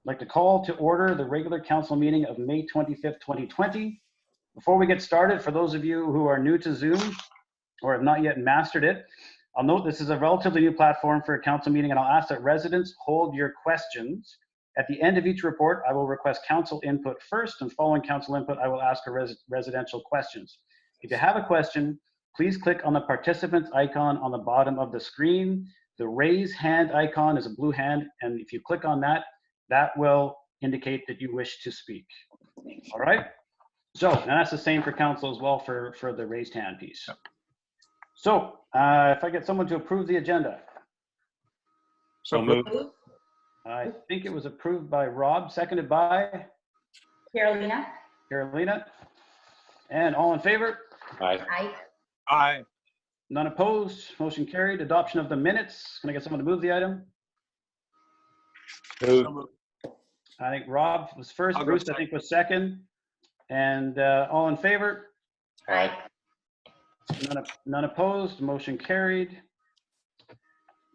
like to call to order the regular council meeting of May 25th, 2020. Before we get started, for those of you who are new to Zoom or have not yet mastered it, I'll note this is a relatively new platform for a council meeting, and I'll ask that residents hold your questions. At the end of each report, I will request council input first, and following council input, I will ask for residential questions. If you have a question, please click on the participants icon on the bottom of the screen. The raise hand icon is a blue hand, and if you click on that, that will indicate that you wish to speak. All right? So, and that's the same for council as well for the raised hand piece. So, if I get someone to approve the agenda. So moved. I think it was approved by Rob, seconded by Carolina. Carolina. And all in favor? Aye. Aye. Aye. None opposed. Motion carried. Adoption of the minutes. Can I get someone to move the item? Moved. I think Rob was first. I'll go Bruce, I think, was second. And all in favor? Aye. None opposed. Motion carried.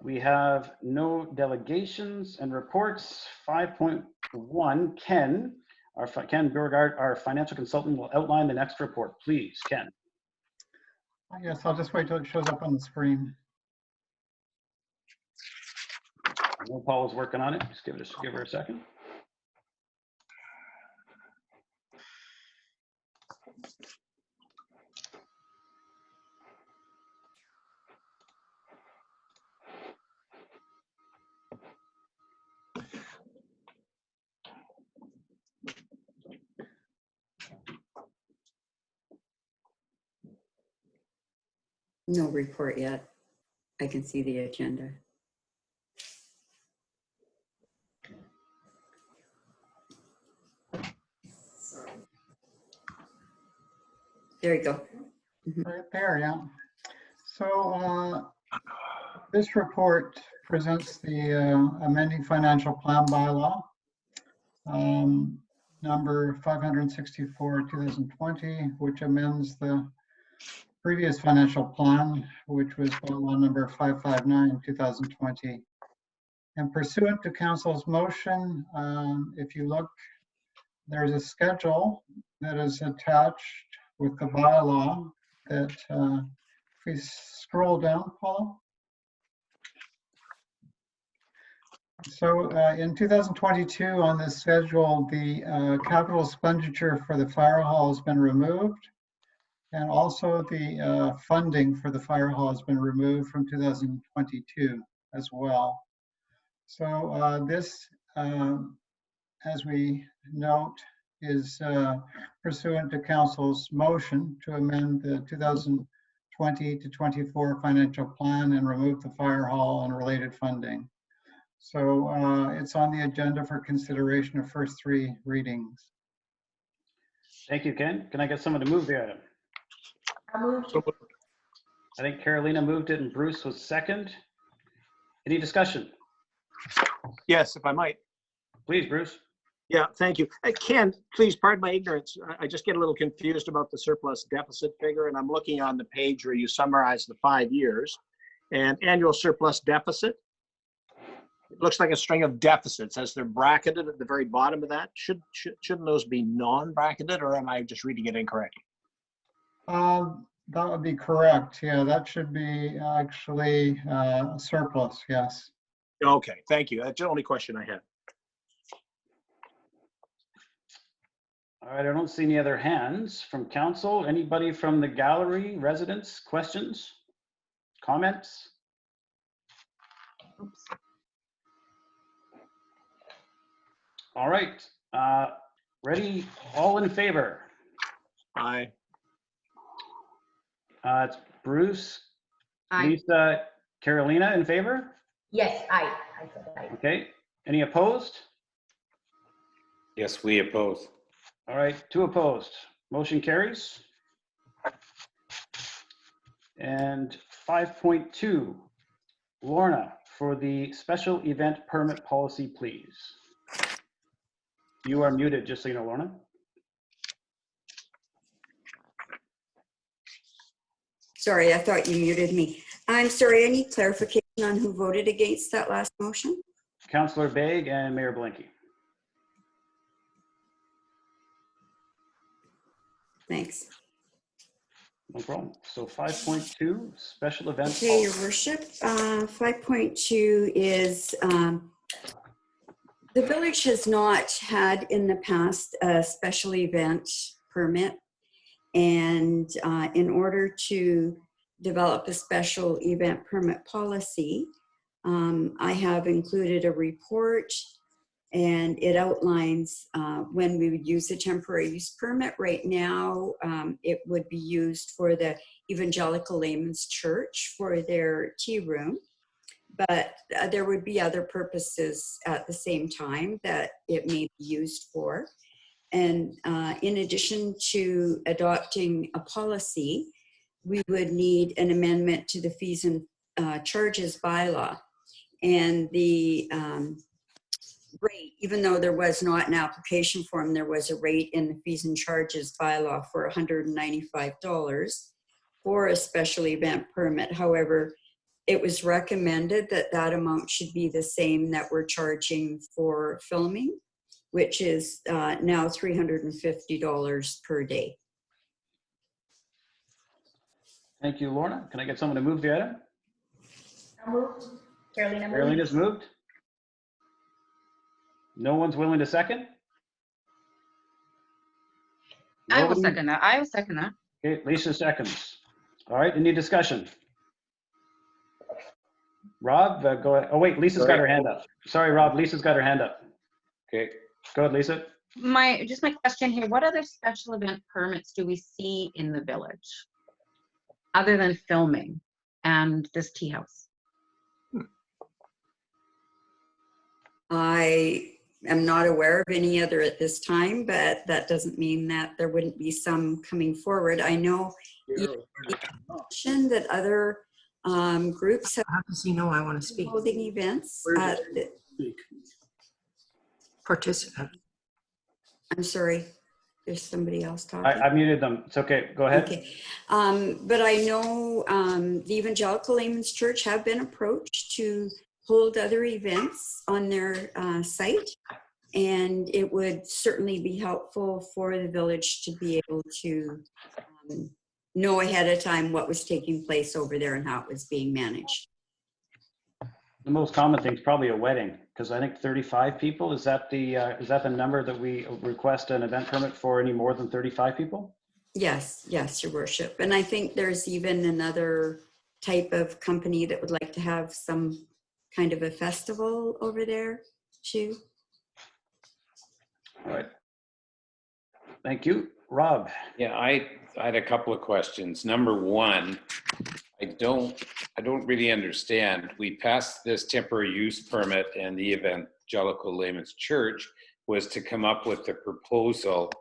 We have no delegations and reports. 5.1, Ken Beauregard, our financial consultant, will outline the next report. Please, Ken. Yes, I'll just wait till it shows up on the screen. I know Paul is working on it. Just give her a second. No report yet. I can see the agenda. There you go. Right there, yeah. So this report presents the amending financial plan bylaw, number 564, 2020, which amends the previous financial plan, which was bylaw number 559, 2020. And pursuant to council's motion, if you look, there's a schedule that is attached with the bylaw that, if we scroll down, Paula. So in 2022 on this schedule, the capital expenditure for the fire hall has been removed. And also the funding for the fire hall has been removed from 2022 as well. So this, as we note, is pursuant to council's motion to amend the 2020 to 24 financial plan and remove the fire hall and related funding. So it's on the agenda for consideration of first three readings. Thank you, Ken. Can I get someone to move the item? I think Carolina moved it and Bruce was second. Any discussion? Yes, if I might. Please, Bruce. Yeah, thank you. Ken, please pardon my ignorance. I just get a little confused about the surplus deficit figure, and I'm looking on the page where you summarize the 5 years and annual surplus deficit. It looks like a string of deficits as they're bracketed at the very bottom of that. Shouldn't those be non-bracketed, or am I just reading it incorrectly? That would be correct. Yeah, that should be actually a surplus, yes. Okay, thank you. That's the only question I had. All right, I don't see any other hands from council. Anybody from the gallery, residents, questions, comments? Oops. All right, ready? All in favor? Aye. It's Bruce, Aye. Lisa, Carolina in favor? Yes, aye. I said aye. Okay, any opposed? Yes, we oppose. All right, 2 opposed. Motion carries. And 5.2, Lorna, for the special event permit policy, please. You are muted, just so you know, Lorna. Sorry, I thought you muted me. I'm sorry, I need clarification on who voted against that last motion. Councillor Begg and Mayor Blinky. Thanks. No problem. So 5.2, special events. Okay, Your Worship, 5.2 is the village has not had in the past a special event permit. And in order to develop a special event permit policy, I have included a report, and it outlines when we would use a temporary use permit. Right now, it would be used for the Evangelical Layman's Church for their tea room, but there would be other purposes at the same time that it may be used for. And in addition to adopting a policy, we would need an amendment to the fees and charges bylaw. And the rate, even though there was not an application form, there was a rate in the fees and charges bylaw for $195 for a special event permit. However, it was recommended that that amount should be the same that we're charging for filming, which is now $350 per day. Thank you, Lorna. Can I get someone to move the item? I'll move. Carolina moves. Carolina's moved. No one's willing to second? I will Nobody? second that. I will second that. Okay, Lisa seconds. All right, any discussion? Rob, go ahead. Oh, wait, Lisa's got her hand up. Sorry, Rob, Lisa's got her hand up. Okay, go ahead, Lisa. My question here, what other special event permits do we see in the village other than filming and this tea house? I am not aware of any other at this time, but that doesn't mean that there wouldn't be some coming forward. I know you mentioned that other groups have How does he know I want to speak? holding events. Participant. I'm sorry, there's somebody else talking. I muted them. It's okay. Go ahead. Okay, but I know the Evangelical Layman's Church have been approached to hold other events on their site, and it would certainly be helpful for the village to be able to know ahead of time what was taking place over there and how it was being managed. The most common thing is probably a wedding, because I think 35 people, is that the number that we request an event permit for, any more than 35 people? Yes, yes, Your Worship. And I think there's even another type of company that would like to have some kind of a festival over there too. All right. Thank you. Rob? Yeah, I had a couple of questions. Number one, I don't really understand. We passed this temporary use permit, and the Evangelical Layman's Church was to come up with a proposal,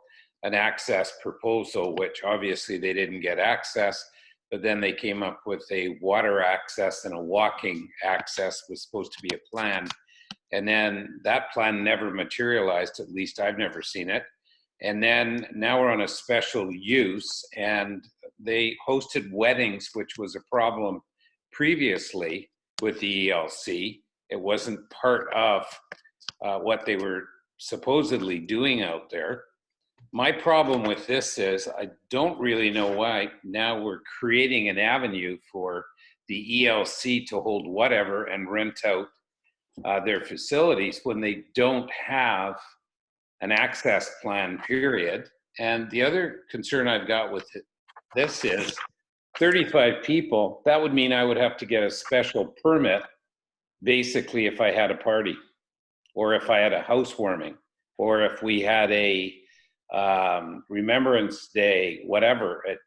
an access proposal, which obviously they didn't get access, but then they came up with a water access and a walking access was supposed to be a plan. And then that plan never materialized, at least I've never seen it. And then now we're on a special use, and they hosted weddings, which was a problem previously with the ELC. It wasn't part of what they were supposedly doing out there. My problem with this is I don't really know why now we're creating an avenue for the ELC to hold whatever and rent out their facilities when they don't have an access plan, period. And the other concern I've got with this is 35 people, that would mean I would have to get a special permit basically if I had a party, or if I had a housewarming, or if we had a Remembrance Day, whatever, at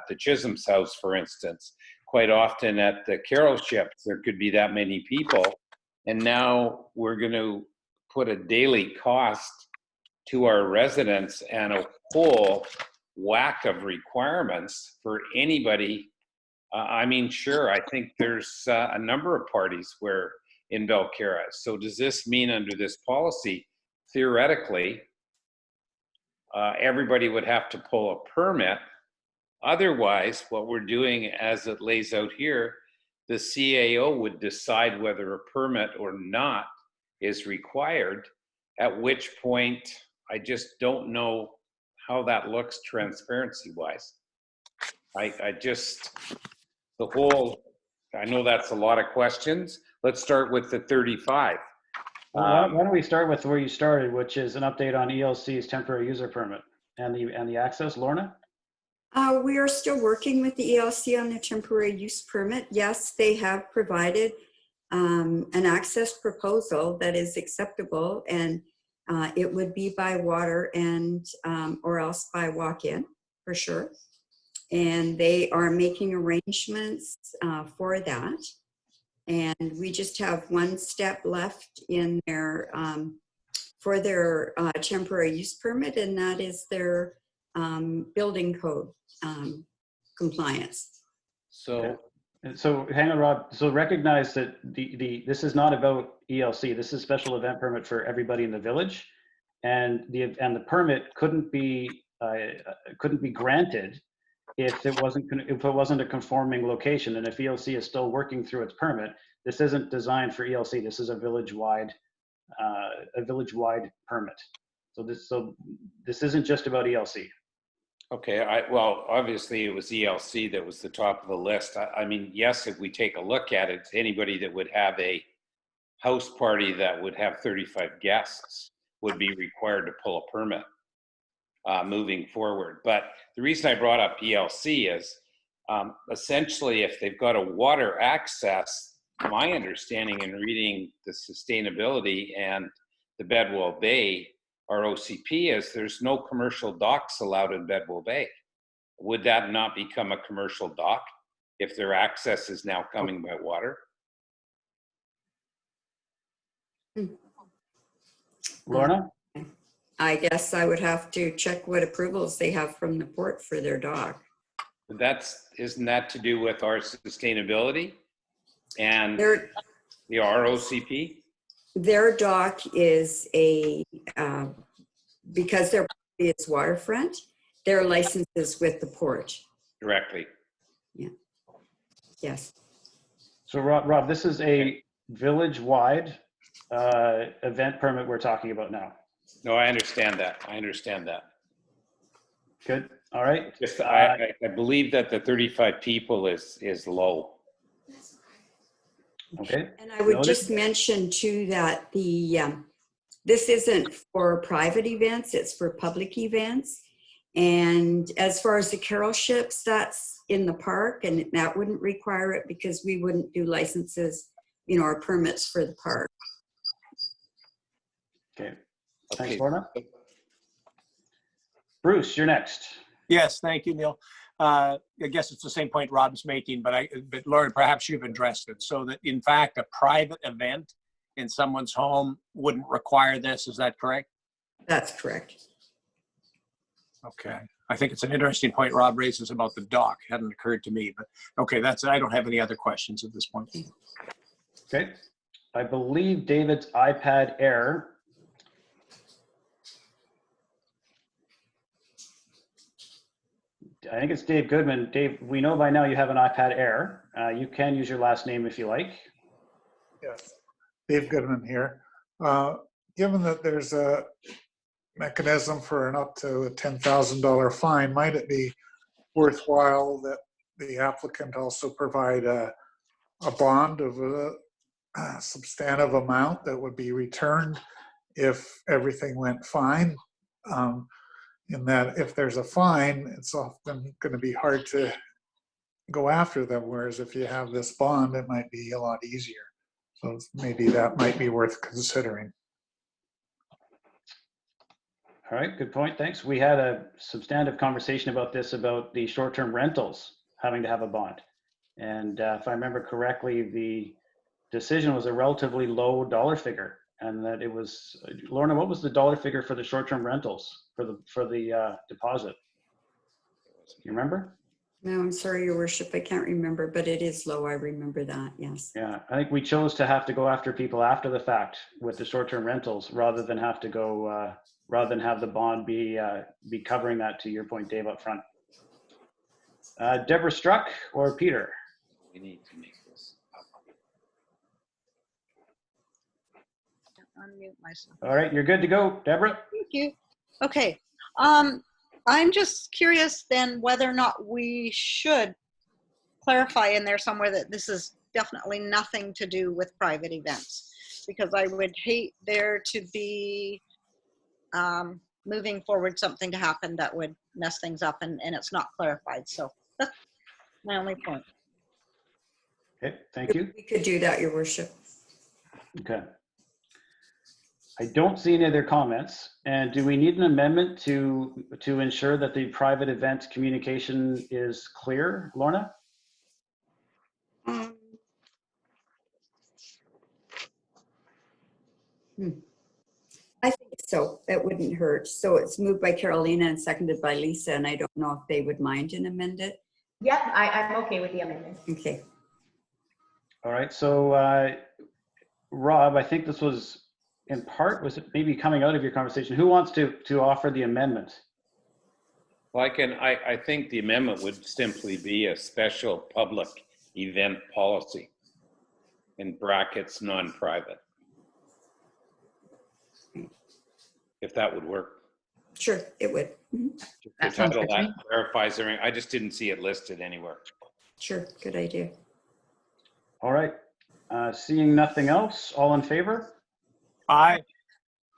the Chisholm's house, for instance. Quite often at the carol ships, there could be that many people. And now we're going to put a daily cost to our residents and a whole whack of requirements for anybody. I mean, sure, I think there's a number of parties where in Belcarra. So does this mean under this policy, theoretically, everybody would have to pull a permit? Otherwise, what we're doing as it lays out here, the CAO would decide whether a permit or not is required, at which point I just don't know how that looks transparency wise. I just, the whole, I know that's a lot of questions. Let's start with the 35. Why don't we start with where you started, which is an update on ELC's temporary user permit and the access, Lorna? We are still working with the ELC on the temporary use permit. Yes, they have provided an access proposal that is acceptable, and it would be by water and or else by walk-in for sure. And they are making arrangements for that. And we just have one step left in their for their temporary use permit, and that is their building code compliance. So, So hang on, Rob. So recognize that this is not about ELC. This is special event permit for everybody in the village, and the permit couldn't be granted if it wasn't a conforming location. And if ELC is still working through its permit, this isn't designed for ELC. This is a village-wide permit. So this isn't just about ELC. okay, well, obviously it was ELC that was the top of the list. I mean, yes, if we take a look at it, anybody that would have a house party that would have 35 guests would be required to pull a permit moving forward. But the reason I brought up ELC is essentially if they've got a water access, my understanding in reading the sustainability and the Bedwell Bay ROCP is there's no commercial docks allowed in Bedwell Bay. Would that not become a commercial dock if their access is now coming by water? Lorna? I guess I would have to check what approvals they have from the port for their dock. Isn't that to do with our sustainability and Their, the ROCP? their dock is because their property is waterfront, their license is with the port. Directly. Yes. So Rob, this is a village-wide event permit we're talking about now. No, I understand that. I understand that. Good. All right. Just, I believe that the 35 people is low. Okay. And I would Noted. just mention too that this isn't for private events, it's for public events. And as far as the carol ships, that's in the park, and that wouldn't require it because we wouldn't do licenses, or permits for the park. Okay. Thanks, Okay. Lorna. Bruce, you're next. Yes, thank you, Neil. I guess it's the same point Rob's making, but Lauren, perhaps you've addressed it. So that in fact, a private event in someone's home wouldn't require this. Is that correct? That's correct. Okay. I think it's an interesting point Rob raises about the dock. It hadn't occurred to me, but okay, I don't have any other questions at this point. Okay. I believe David's iPad Air. I think it's Dave Goodman. Dave, we know by now you have an iPad Air. You can use your last name if you like. Yes, Dave Goodman here. Given that there's a mechanism for an up to a $10,000 fine, might it be worthwhile that the applicant also provide a bond of a substantive amount that would be returned if everything went fine? In that if there's a fine, it's often going to be hard to go after them, whereas if you have this bond, it might be a lot easier. So maybe that might be worth considering. All right, good point. Thanks. We had a substantive conversation about this, about the short-term rentals having to have a bond. And if I remember correctly, the decision was a relatively low dollar figure. And that it was, Lorna, what was the dollar figure for the short-term rentals for the deposit? You remember? No, I'm sorry, Your Worship, I can't remember, but it is low. I remember that, yes. Yeah, I think we chose to have to go after people after the fact with the short-term rentals rather than have to go, rather than have the bond be covering that, to your point, Dave, up front. Deborah Struck or Peter? We need to make this up. Unmute myself. All right, you're good to go, Deborah. Thank you. Okay. I'm just curious then whether or not we should clarify in there somewhere that this is definitely nothing to do with private events, because I would hate there to be moving forward something to happen that would mess things up and it's not clarified. So that's my only point. Okay, thank you. We could do that, Your Worship. Okay. I don't see any other comments. And do we need an amendment to ensure that the private event communication is clear, Lorna? I think so. It wouldn't hurt. So it's moved by Carolina and seconded by Lisa, and I don't know if they would mind an amendment. Yep, I'm okay with the amendment. Okay. All right, so Rob, I think this was in part, was it maybe coming out of your conversation? Who wants to offer the amendment? Well, I think the amendment would simply be a special public event policy, in brackets, non-private. If that would work. Sure, it would. The That sounds title good to me. that clarifies everything. I just didn't see it listed anywhere. Sure, good idea. All right, seeing nothing else, all in favor? Aye.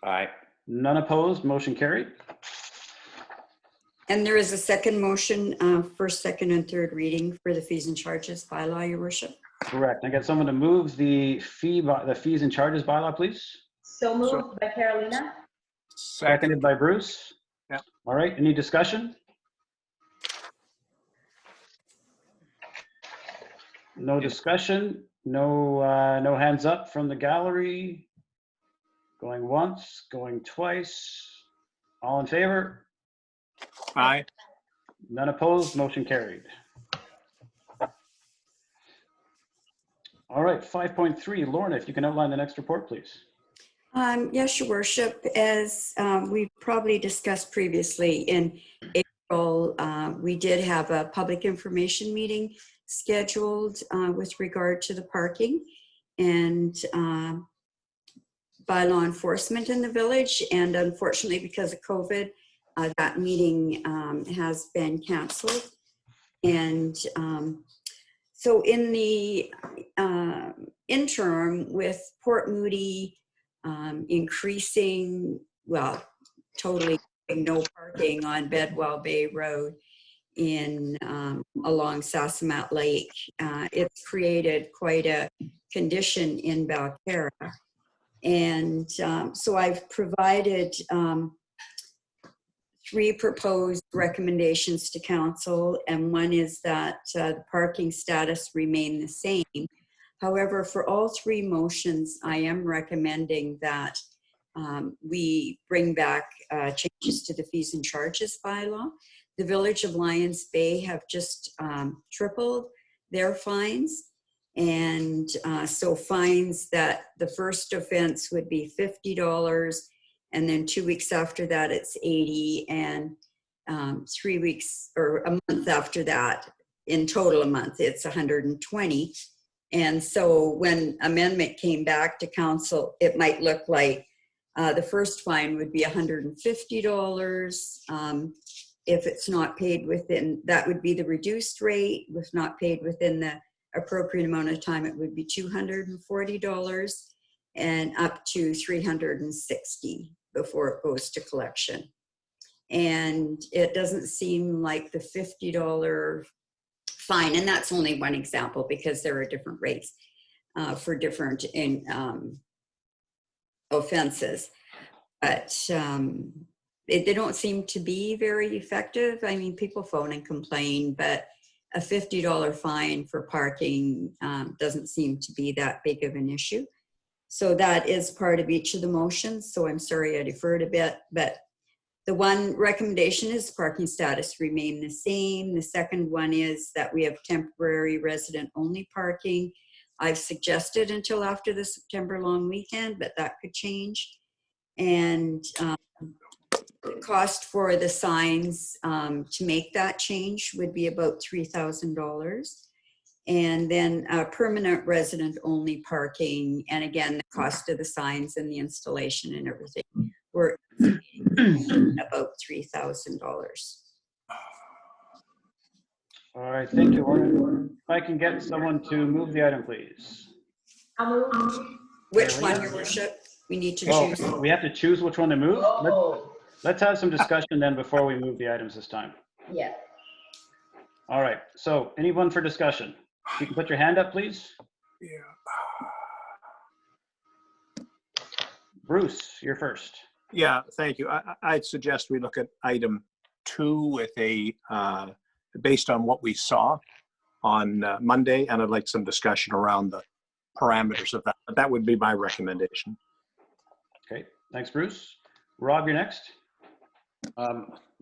Aye. None opposed, motion carried. And there is a second motion, first, second, and third reading for the fees and charges bylaw, Your Worship. Correct. I get someone to move the fees and charges bylaw, please. So moved by Carolina. Seconded by Bruce. Yep. All right, any discussion? No discussion, no hands up from the gallery. Going once, going twice. All in favor? Aye. None opposed, motion carried. All right, 5.3, Lorna, if you can outline the next report, please. Yes, Your Worship. As we probably discussed previously, in April, we did have a public information meeting scheduled with regard to the parking and by law enforcement in the village. And unfortunately, because of COVID, that meeting has been canceled. And so in the interim, with Port Moody increasing, well, totally no parking on Bedwell Bay Road in along Sassamat Lake, it's created quite a condition in Balcarra. And so I've provided 3 proposed recommendations to council, and one is that the parking status remain the same. However, for all 3 motions, I am recommending that we bring back changes to the fees and charges bylaw. The Village of Lions Bay have just tripled their fines. And so fines that the first offense would be $50, and then 2 weeks after that, it's 80, and 3 weeks or a month after that, in total a month, it's 120. And so when amendment came back to council, it might look like the first fine would be $150. If it's not paid within, that would be the reduced rate. If not paid within the appropriate amount of time, it would be $240, and up to $360 before it goes to collection. And it doesn't seem like the $50 fine, and that's only one example because there are different rates for different offenses. But they don't seem to be very effective. I mean, people phone and complain, but a $50 fine for parking doesn't seem to be that big of an issue. So that is part of each of the motions. So I'm sorry I deferred a bit, but the one recommendation is parking status remain the same. The second one is that we have temporary resident only parking. I've suggested until after the September long weekend, but that could change. And the cost for the signs to make that change would be about $3,000. And then permanent resident only parking. And again, the cost of the signs and the installation and everything. We're estimating about $3,000. All right, thank you, Lorna. If I can get someone to move the item, please. I'll move. Which one, Your Worship? We need to Oh, choose. we have to choose which one to move? Oh, Let's have some discussion then before we move the items this time. yeah. All right, so anyone for discussion? You can put your hand up, please. Yeah. Bruce, you're first. Yeah, thank you. I'd suggest we look at item 2 with a, based on what we saw on Monday, and I'd like some discussion around the parameters of that. But that would be my recommendation. Okay, thanks, Bruce. Rob, you're next.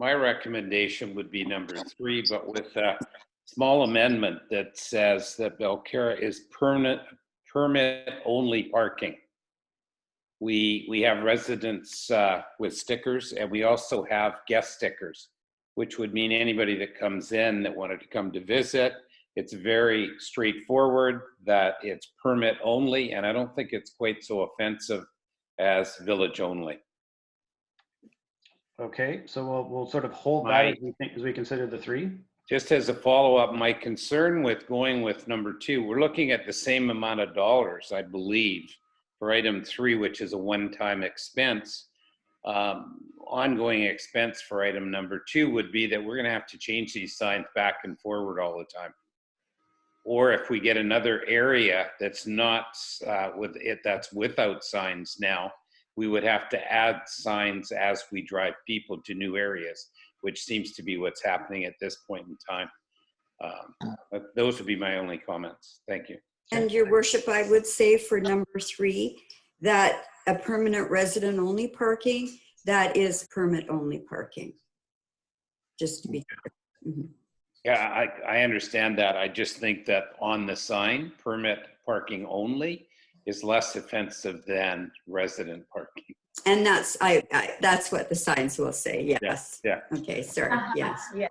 My recommendation would be number 3, but with a small amendment that says that Belcarra is permit-only parking. We have residents with stickers, and we also have guest stickers, which would mean anybody that comes in that wanted to come to visit. It's very straightforward that it's permit only, and I don't think it's quite so offensive as village only. Okay, so we'll sort of hold that as we consider the 3. Just as a follow-up, my concern with going with number 2, we're looking at the same amount of dollars, I believe, for item 3, which is a one-time expense. Ongoing expense for item number 2 would be that we're going to have to change these signs back and forward all the time. Or if we get another area that's not that's without signs now, we would have to add signs as we drive people to new areas, which seems to be what's happening at this point in time. But those would be my only comments. Thank you. And Your Worship, I would say for number 3, that a permanent resident only parking, that is permit only parking. Just to be clear. Mhm. Yeah, I understand that. I just think that on the sign, permit parking only is less offensive than resident parking. And that's that's what the signs will say. Yes. Yeah. Okay. Sorry. Yes. Yeah.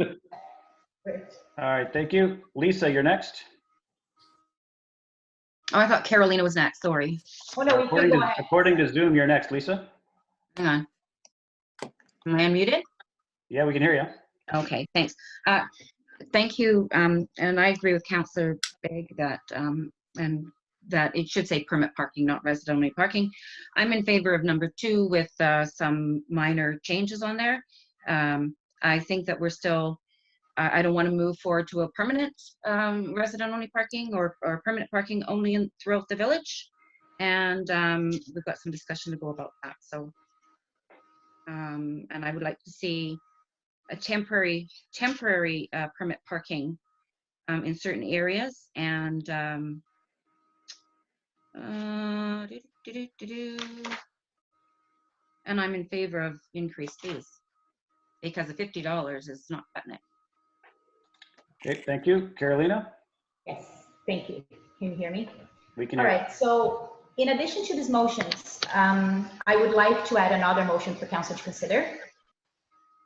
Great. All right, thank you. Lisa, you're next. Oh, I thought Carolina was next. Sorry. Oh, no, we can go ahead. According to Zoom, you're next, Lisa. Hang on. Am I unmuted? Yeah, we can hear you. Okay, thanks. Thank you. And I agree with Councillor Begg that and that it should say permit parking, not resident only parking. I'm in favor of number 2 with some minor changes on there. I think that we're still, I don't want to move forward to a permanent resident only parking or permanent parking only throughout the village. And we've got some discussion to go about that. So, and I would like to see a temporary permit parking in certain areas, and and I'm in favor of increased fees because the $50 is not cutting it. Okay, thank you. Carolina? Yes, thank you. Can you hear me? We can All hear you. right, so in addition to these motions, I would like to add another motion for council to consider.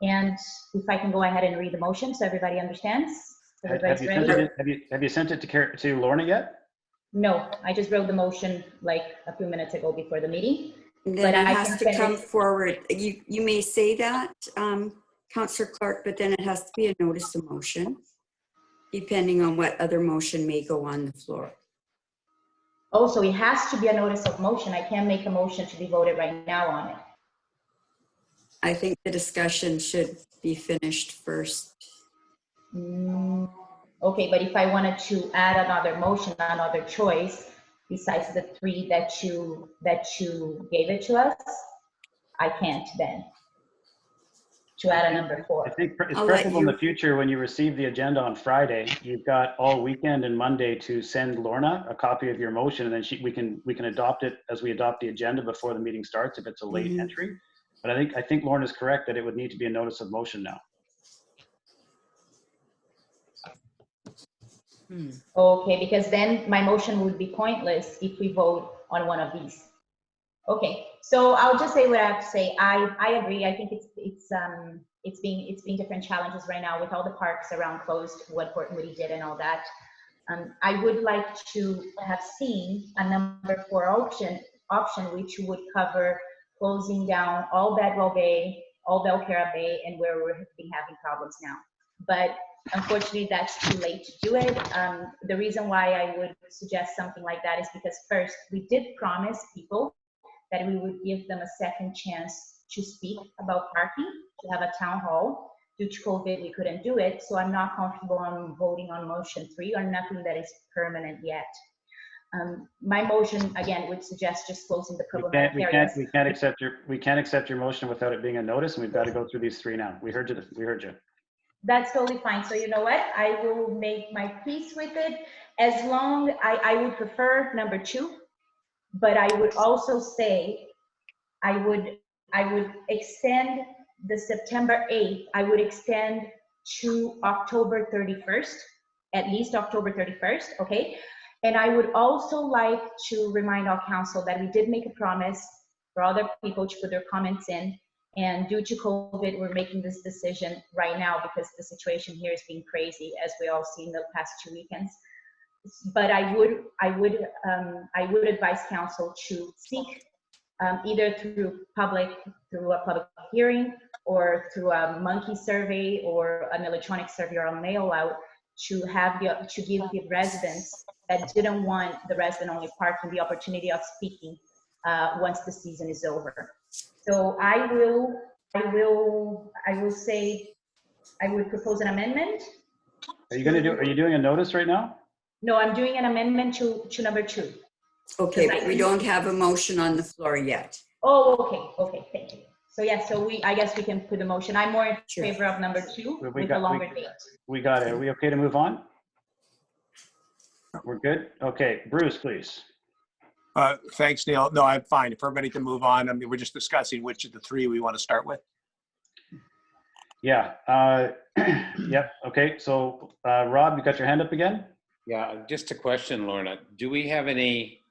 And if I can go ahead and read the motion so everybody understands. Have you sent it to Lorna yet? No, I just wrote the motion like a few minutes ago before the meeting. And then But it I has can to send come it- forward. You may say that, Councillor Clark, but then it has to be a notice of motion, depending on what other motion may go on the floor. Oh, so it has to be a notice of motion. I can't make a motion to be voted right now on it. I think the discussion should be finished first. Okay, but if I wanted to add another motion, another choice, besides the 3 that you gave it to us, I can't then. To add a number 4. I think it's I'll let preferable in you- the future when you receive the agenda on Friday, you've got all weekend and Monday to send Lorna a copy of your motion, and then we can adopt it as we adopt the agenda before the meeting starts if it's a late entry. But I think Lorna is correct that it would need to be a notice of motion now. Okay, because then my motion would be pointless if we vote on one of these. Okay, so I'll just say what I have to say. I agree. I think it's being different challenges right now with all the parks around closed, what Port Moody did and all that. I would like to have seen a number 4 option which would cover closing down all Bedwell Bay all Belcarra Bay and where we're been having problems now. But unfortunately, that's too late to do it. The reason why I would suggest something like that is because first, we did promise people that we would give them a second chance to speak about parking, to have a town hall. Due to COVID, we couldn't do it, so I'm not comfortable on voting on motion 3 or nothing that is permanent yet. My motion, again, would suggest just closing the problematic areas. We can't accept your motion without it being a notice, and we've got to go through these 3 now. We heard you. That's totally fine. So you know what? I will make my peace with it. As long, I would prefer number 2, but I would also say I would extend the September 8th, I would extend to October 31st, at least October 31st, okay? And I would also like to remind our council that we did make a promise for other people to put their comments in. And due to COVID, we're making this decision right now because the situation here is being crazy, as we all see in the past 2 weekends. But I would advise council to seek either through a public hearing or through a monkey survey or an electronic survey or a mail out to give the residents that didn't want the resident-only parking the opportunity of speaking once the season is over. So I would propose an amendment. Are you doing a notice right now? No, I'm doing an amendment to number 2. Okay, but we don't have a motion on the floor yet. Oh, okay, thank you. So yeah, I guess we can put a motion. I'm more in favor of number 2 with the longer date. We got it. Are we okay to move on? We're good? Okay, Bruce, please. Thanks, Neil. No, I'm fine. If everybody can move on. I mean, we're just discussing which of the 3 we want to start with. Yeah. Yep. Okay. So, Rob, you got your hand up again? Yeah, just a question, Lorna. Do we have any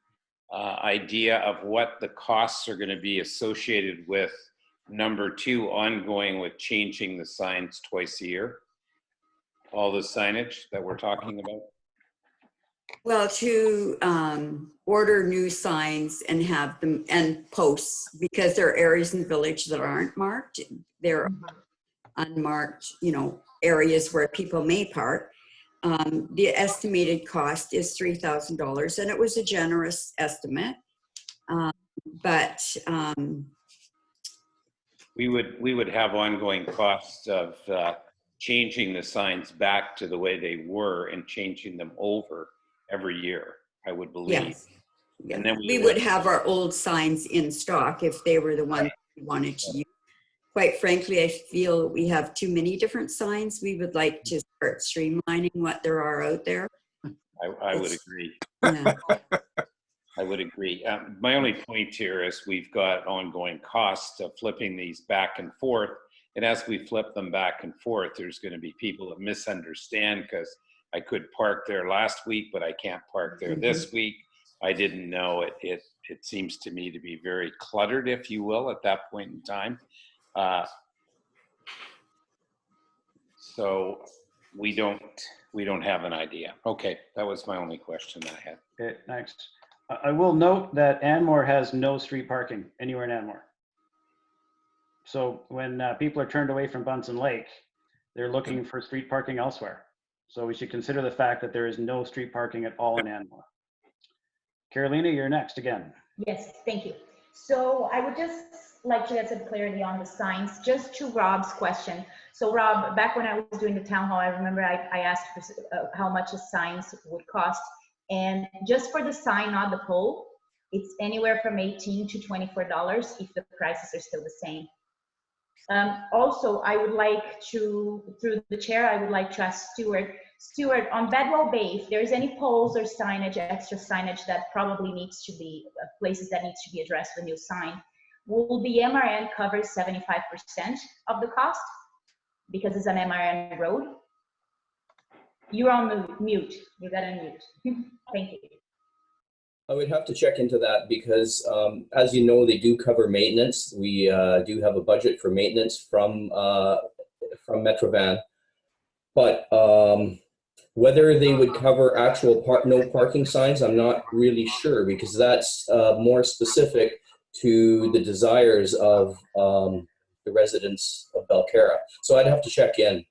idea of what the costs are going to be associated with number 2 ongoing with changing the signs twice a year? All the signage that we're talking about? Well, to order new signs and have them and posts, because there are areas in the village that aren't marked. They're unmarked, areas where people may park. The estimated cost is $3,000, and it was a generous estimate. But we would have ongoing costs of changing the signs back to the way they were and changing them over every year, I would believe. yes, And then we would have our old signs in stock if they were the ones we wanted to use. Quite frankly, I feel we have too many different signs. We would like to start streamlining what there are out there. I would agree. Yeah. I would agree. My only point here is we've got ongoing costs of flipping these back and forth. And as we flip them back and forth, there's going to be people that misunderstand because I could park there last week, but I can't park there this week. I didn't know it. It seems to me to be very cluttered, if you will, at that point in time. So we don't have an idea. Okay, that was my only question that I had. Okay, thanks. I will note that Anmore has no street parking anywhere in Anmore. So when people are turned away from Bunsen Lake, they're looking for street parking elsewhere. So we should consider the fact that there is no street parking at all in Anmore. Carolina, you're next again. Yes, thank you. So I would just like to get some clarity on the signs, just to Rob's question. So Rob, back when I was doing the town hall, I remember I asked for how much the signs would cost. And just for the sign, not the pole, it's anywhere from $18 to $24 if the prices are still the same. Also, I would like to, through the chair, I would like to ask Stuart, on Bedwell Bay, if there's any poles or signage, extra signage that probably needs to be, places that needs to be addressed with a new sign, will the MRN cover 75% of the cost? Because it's an MRN road? You're on mute. You got to mute. Thank you. I would have to check into that because, as you know, they do cover maintenance. We do have a budget for maintenance from Metrovan, but whether they would cover actual no parking signs, I'm not really sure because that's more specific to the desires of the residents of Belcarra. So I'd have to check in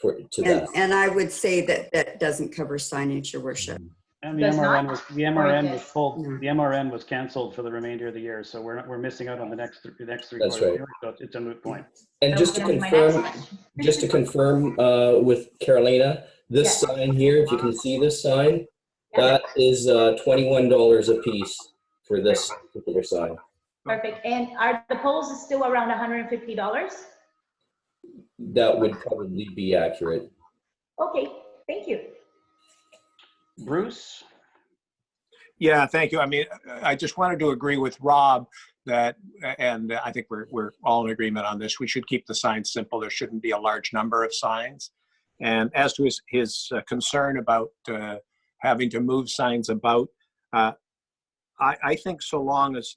to that. And I would say that that doesn't cover signage, Your Worship. And the Does MRN not? was, the MRN was Or pulled, just- the MRN was canceled for the remainder of the year, so we're missing out on the next three That's quarters. right. So it's a moot point. And That just to was gonna be my next confirm, question. just to confirm with Carolina, this Yes. sign here, if you can see this sign, Yeah. that is $21 a piece for this particular sign. Perfect. And are the poles still around $150? That would probably be accurate. Okay, thank you. Bruce? Yeah, thank you. I mean, I just wanted to agree with Rob that, and I think we're all in agreement on this, we should keep the signs simple. There shouldn't be a large number of signs. And as to his concern about having to move signs about, I think so long as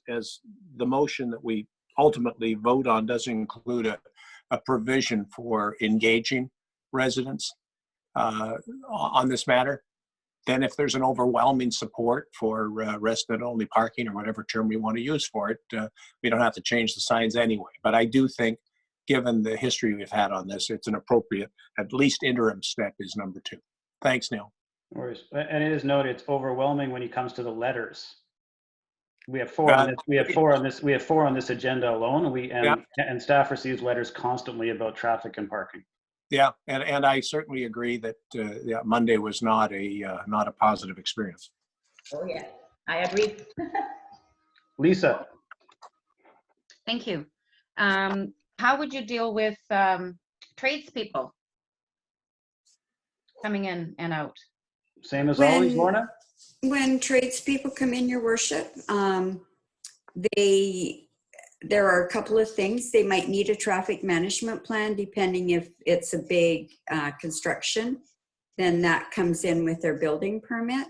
the motion that we ultimately vote on doesn't include a provision for engaging residents on this matter, then if there's an overwhelming support for resident-only parking or whatever term we want to use for it, we don't have to change the signs anyway. But I do think, given the history we've had on this, it's an appropriate, at least interim step is number 2. Thanks, Neil. No worries. And it is noted, it's overwhelming when it comes to the letters. We have four on this, we have four on this agenda alone, and staff receives letters constantly about traffic and parking. Yeah, and I certainly agree that Monday was not a positive experience. Oh, yeah, I agree. Lisa? Thank you. How would you deal with tradespeople coming in and out? Same as always, When- Lorna? When tradespeople come in, Your Worship, there are a couple of things. They might need a traffic management plan, depending if it's a big construction, then that comes in with their building permit,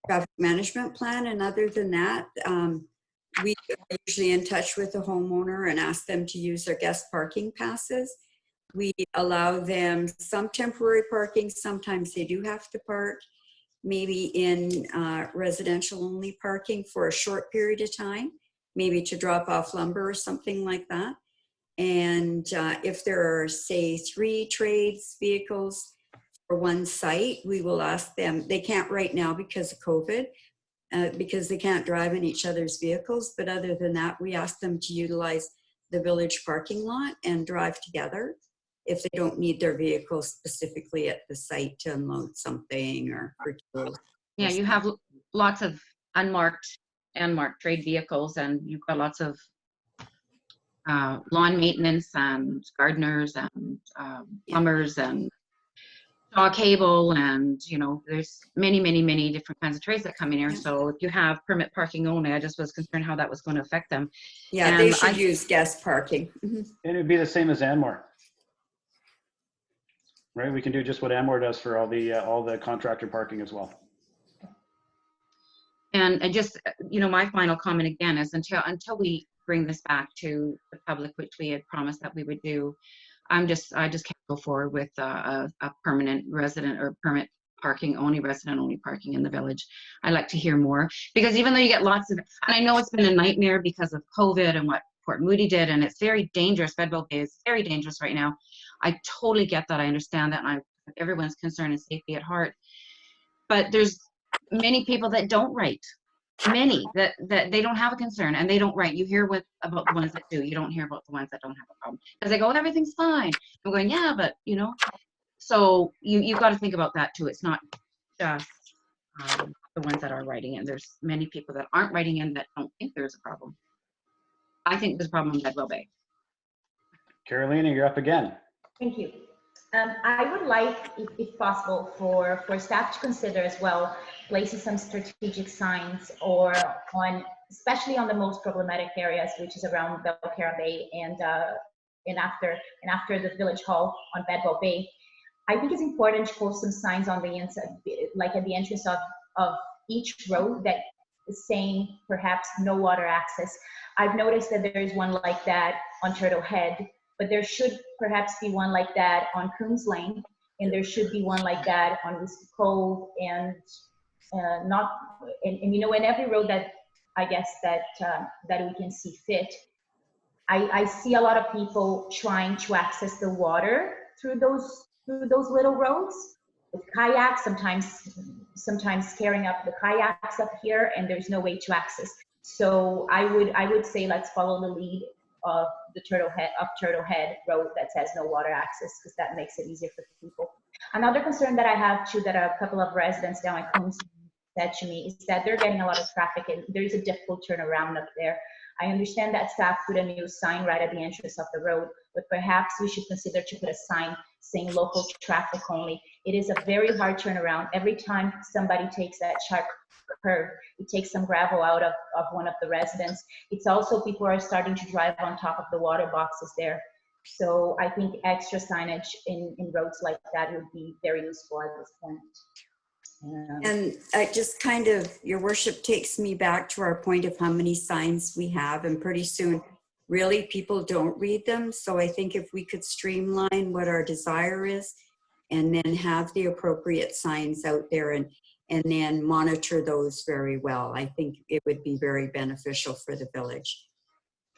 traffic management plan. And other than that, we are usually in touch with the homeowner and ask them to use their guest parking passes. We allow them some temporary parking. Sometimes they do have to park, maybe in residential only parking for a short period of time, maybe to drop off lumber or something like that. And if there are, say, 3 trades vehicles for one site, we will ask them, they can't right now because of COVID, because they can't drive in each other's vehicles. But other than that, we ask them to utilize the village parking lot and drive together if they don't need their vehicle specifically at the site to unload something or for tools. Yeah, you have lots of unmarked and marked trade vehicles, and you've got lots of lawn maintenance and gardeners and plumbers and saw cable, and there's many different kinds of trades that come in here. Yeah. So if you have permit parking only, I just was concerned how that was going to affect them. Yeah, And they should use guest parking. Mhm. And it'd be the same as Anmore. Right, we can do just what Anmore does for all the contractor parking as well. And just, my final comment again is until we bring this back to the public, which we had promised that we would do, I just can't go forward with a permanent resident or permit parking, resident only parking in the village. I'd like to hear more, because even though you get lots of, and I know it's been a nightmare because of COVID and what Port Moody did, and it's very dangerous. Bedwell Bay is very dangerous right now. I totally get that. I understand that. And I have everyone's concern and safety at heart. But there's many people that don't write. Many that they don't have a concern and they don't write. You hear about the ones that do. You don't hear about the ones that don't have a problem, because they go, everything's fine. I'm going, yeah, but So you've got to think about that too. It's not just the ones that are writing in. There's many people that aren't writing in that don't think there's a problem. I think there's a problem in Bedwell Bay. Carolina, you're up again. Thank you. I would like, if possible, for staff to consider as well placing some strategic signs especially on the most problematic areas, which is around Belcarra Bay and after the village hall on Bedwell Bay. I think it's important to post some signs on the inside, like at the entrance of each road, that is saying perhaps no water access. I've noticed that there is one like that on Turtle Head, but there should perhaps be one like that on Coons Lane, and there should be one like that on Whiskey Cove, and in every road that I guess that we can see fit. I see a lot of people trying to access the water through those little roads with kayaks, sometimes carrying up the kayaks up here, and there's no way to access. So I would say let's follow the lead of the Turtle Head Road that says no water access, because that makes it easier for people. Another concern that I have too, that a couple of residents down at Combs said to me, is that they're getting a lot of traffic and there's a difficult turnaround up there. I understand that staff put a new sign right at the entrance of the road, but perhaps we should consider to put a sign saying local traffic only. It is a very hard turnaround. Every time somebody takes that sharp curve, it takes some gravel out of one of the residents. It's also people are starting to drive on top of the water boxes there. So I think extra signage in roads like that would be very useful at this point. And I just kind of, your worship takes me back to our point of how many signs we have, and pretty soon really people don't read them. So I think if we could streamline what our desire is and then have the appropriate signs out there and then monitor those very well, I think it would be very beneficial for the village.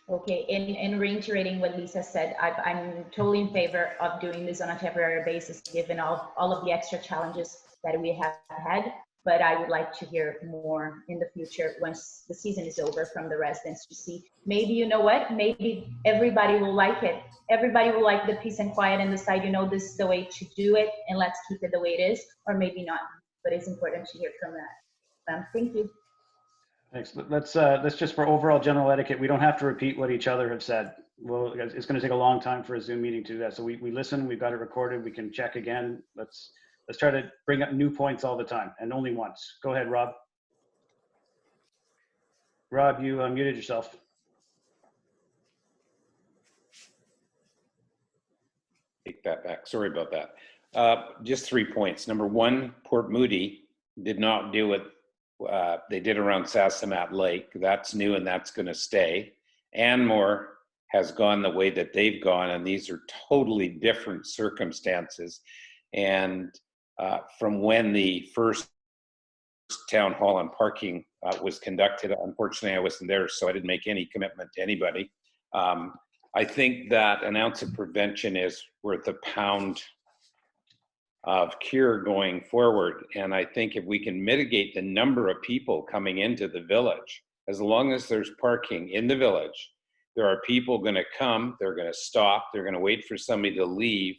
Okay, and reiterating what Lisa said, I'm totally in favor of doing this on a temporary basis, given all of the extra challenges that we have had, but I would like to hear more in the future once the season is over from the residents to see, maybe, you know what, maybe everybody will like it. Everybody will like the peace and quiet and decide, you know, this is the way to do it and let's keep it the way it is, or maybe not, but it's important to hear from that. Thank you. Thanks. Let's just, for overall general etiquette, we don't have to repeat what each other have said. Well, it's going to take a long time for a Zoom meeting to do that. So we listen, we've got it recorded, we can check again. Let's try to bring up new points all the time, and only once. Go ahead, Rob. Rob, you muted yourself. Take that back. Sorry about that. Just 3 points. Number one, Port Moody did not do what they did around Sassamat Lake. That's new and that's going to stay. Anmore has gone the way that they've gone, and these are totally different circumstances. And from when the first town hall on parking was conducted, unfortunately I wasn't there, so I didn't make any commitment to anybody. I think that an ounce of prevention is worth a pound of cure going forward. And I think if we can mitigate the number of people coming into the village, as long as there's parking in the village, there are people going to come, they're going to stop, they're going to wait for somebody to leave,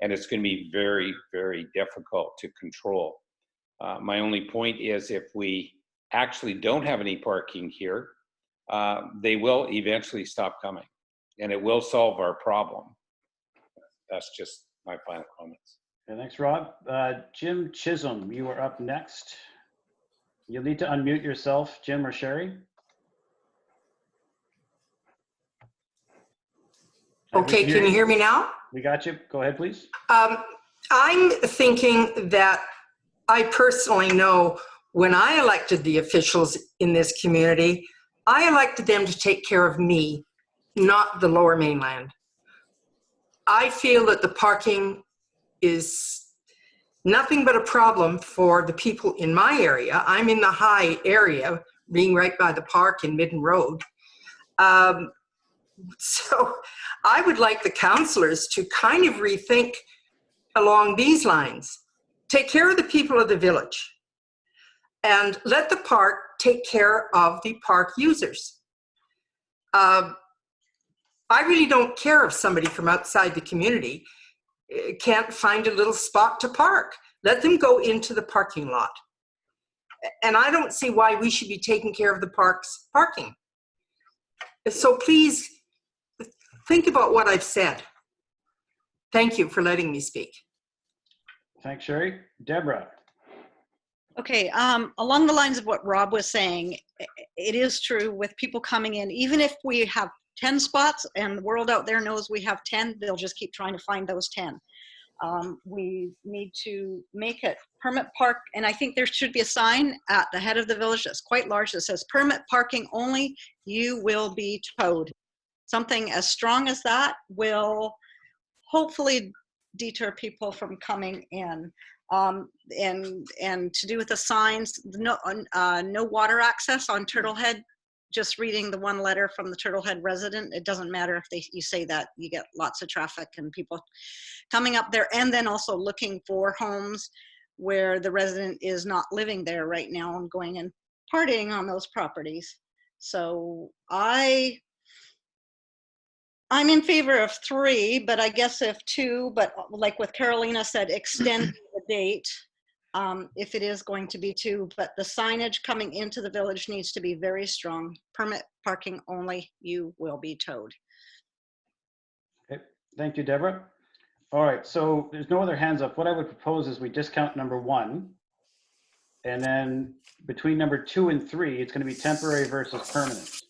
and it's going to be very, very difficult to control. My only point is, if we actually don't have any parking here, they will eventually stop coming, and it will solve our problem. That's just my final comments. Okay, thanks, Rob. Jim Chisholm, you are up next. You'll need to unmute yourself, Jim or Sherry. Okay, can you hear me now? We got you. Go ahead, please. I'm thinking that I personally know when I elected the officials in this community, I elected them to take care of me, not the Lower Mainland. I feel that the parking is nothing but a problem for the people in my area. I'm in the high area, being right by the park in Midden Road. So I would like the councillors to kind of rethink along these lines. Take care of the people of the village and let the park take care of the park users. I really don't care if somebody from outside the community can't find a little spot to park. Let them go into the parking lot. And I don't see why we should be taking care of the park's parking. So please think about what I've said. Thank you for letting me speak. Thanks, Sherry. Deborah. Okay, along the lines of what Rob was saying, it is true with people coming in, even if we have 10 spots and the world out there knows we have 10, they'll just keep trying to find those 10. We need to make it permit park, and I think there should be a sign at the head of the village that's quite large that says permit parking only, you will be towed. Something as strong as that will hopefully deter people from coming in. And to do with the signs, no water access on Turtle Head just reading the one letter from the Turtlehead resident, it doesn't matter if you say that, you get lots of traffic and people coming up there, and then also looking for homes where the resident is not living there right now and going and partying on those properties. So I'm in favor of 3, but I guess if 2, but like what Carolina said, extend the date if it is going to be 2, but the signage coming into the village needs to be very strong. Permit parking only, you will be towed. Okay, thank you, Deborah. All right, so there's no other hands up. What I would propose is we discount number 1. And then between number 2 and 3, it's going to be temporary versus permanent.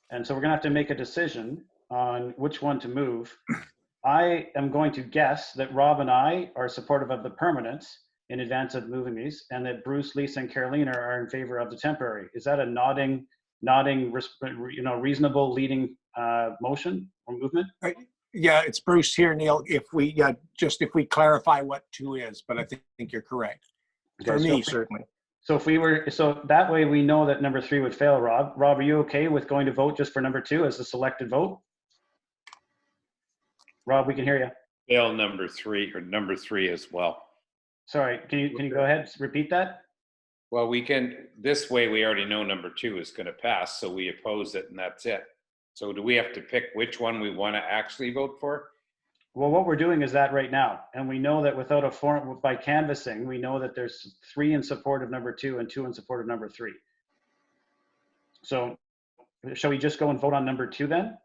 And so we're going to have to make a decision on which one to move. I am going to guess that Rob and I are supportive of the permanent in advance of moving these, and that Bruce, Lisa, and Carolina are in favor of the temporary. Is that a nodding, reasonable leading motion or movement? Yeah, it's Bruce here, Neil. If we clarify what 2 is, but I think you're correct. Okay, For me, so certainly. So that way we know that number 3 would fail, Rob. Rob, are you okay with going to vote just for number 2 as the selected vote? Rob, we can hear you. Fail number 3 as well. Sorry, can you go ahead, repeat that? Well, we can, this way we already know number 2 is going to pass, so we oppose it and that's it. So do we have to pick which one we want to actually vote for? Well, what we're doing is that right now, and we know that without a form, by canvassing, we know that there's 3 in support of number 2 and 2 in support of number 3. So shall we just go and vote on number 2 then?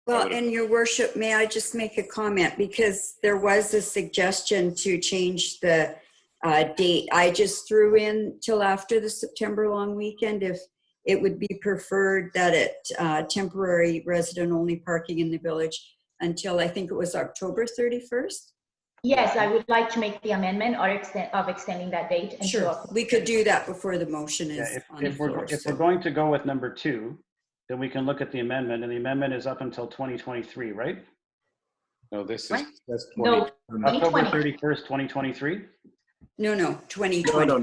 Well, and your worship, may I just make a comment? Because there was a suggestion to change the date. I just threw in till after the September long weekend, if it would be preferred that it temporary resident only parking in the village until I think it was October 31st. Yes, I would like to make the amendment or extending that date. Until Sure, we could do that before the motion is Yeah, on the floor. if we're going to go with number 2, then we can look at the amendment, and the amendment is up until 2023, right? No, this is, What? that's No, 20. October 2020. 31st, 2023? No, 2020. No.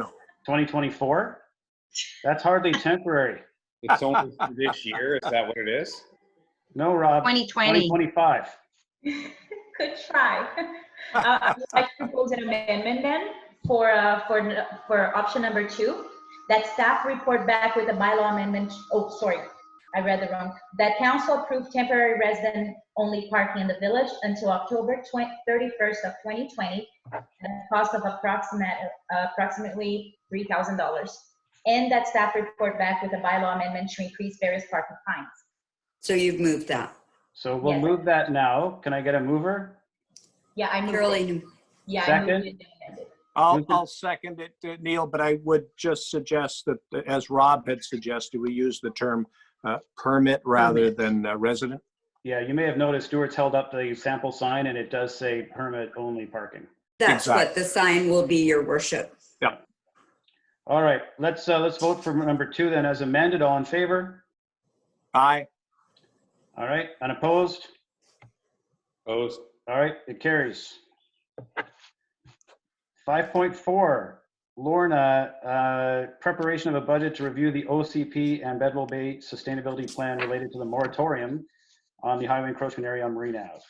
2024? That's hardly temporary. It's only for this year, is that what it is? No, Rob. 2020. 2025. Good try. I would like to propose an amendment then for option number 2, that staff report back with a bylaw amendment. Oh, sorry, I read the wrong. That council approved temporary resident only parking in the village until October 31st of 2020 at a cost of approximately $3,000. And that staff report back with a bylaw amendment to increase various parking fines. So you've moved that. So we'll Yes. move that now. Can I get a mover? Yeah, I moved it. Caroline, Yeah, I Second. moved it and amended. I'll second it, Neil, but I would just suggest that, as Rob had suggested, we use the term permit rather than resident. Yeah, you may have noticed Stuart's held up the sample sign, and it does say permit only parking. that's what Exactly. the sign will be, your worship. Yeah. All right, let's vote for number 2 then as amended. All in favor? Aye. All right, unopposed? Opposed? All right, it carries. 5.4, Lorna, preparation of a budget to review the OCP and Bedwell Bay Sustainability Plan related to the moratorium on the highway encroachment area on Marine Ave.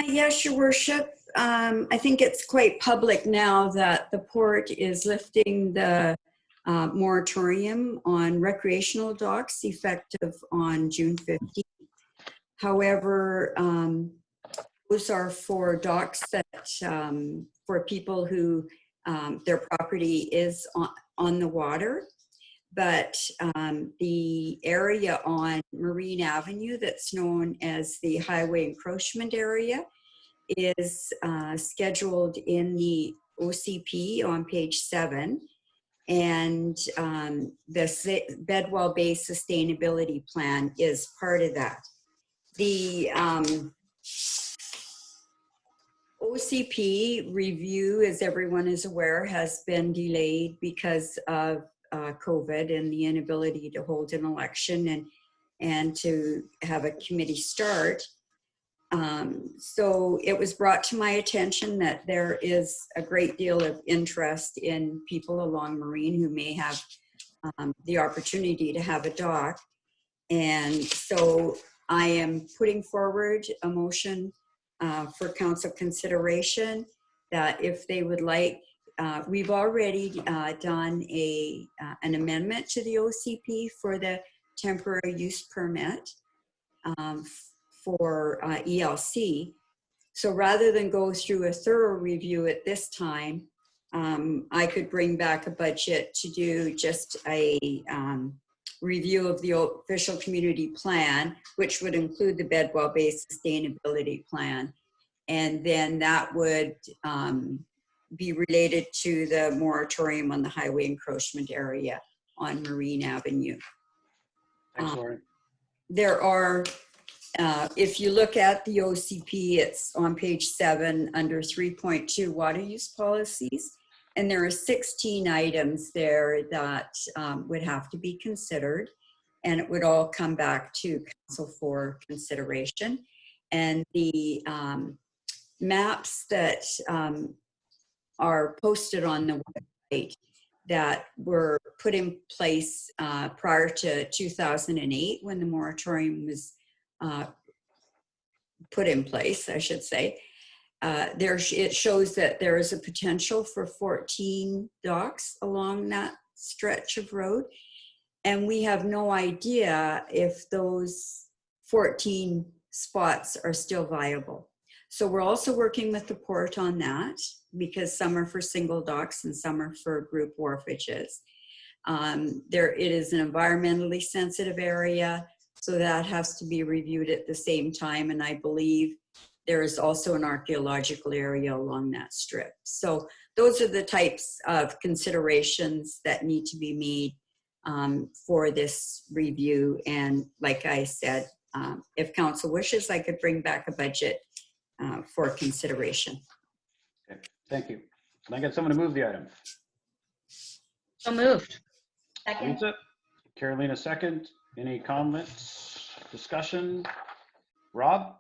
Yes, your worship. I think it's quite public now that the port is lifting the moratorium on recreational docks effective on June 15th. However, those are for docks that for people who their property is on the water. But the area on Marine Avenue that's known as the highway encroachment area is scheduled in the OCP on page 7. And the Bedwell Bay Sustainability Plan is part of that. The OCP review, as everyone is aware, has been delayed because of COVID and the inability to hold an election and to have a committee start. So it was brought to my attention that there is a great deal of interest in people along Marine who may have the opportunity to have a dock. And so I am putting forward a motion for council consideration that if they would like, we've already done an amendment to the OCP for the temporary use permit for ELC. So rather than go through a thorough review at this time, I could bring back a budget to do just a review of the official community plan, which would include the Bedwell Bay Sustainability Plan. And then that would be related to the moratorium on the highway encroachment area on Marine Avenue. Thanks, Lauren. There are, if you look at the OCP, it's on page 7 under 3.2 water use policies. And there are 16 items there that would have to be considered, and it would all come back to council for consideration. And the maps that are posted on the website that were put in place prior to 2008 when the moratorium was put in place, I should say. It shows that there is a potential for 14 docks along that stretch of road. And we have no idea if those 14 spots are still viable. So we're also working with the port on that, because some are for single docks and some are for group wharfages. It is an environmentally sensitive area, so that has to be reviewed at the same time. And I believe there is also an archaeological area along that strip. So those are the types of considerations that need to be made for this review. And like I said, if council wishes, I could bring back a budget for consideration. Okay, thank you. Can I get someone to move the item? So moved. Second. Lisa, Carolina second. Any comments, discussion? Rob?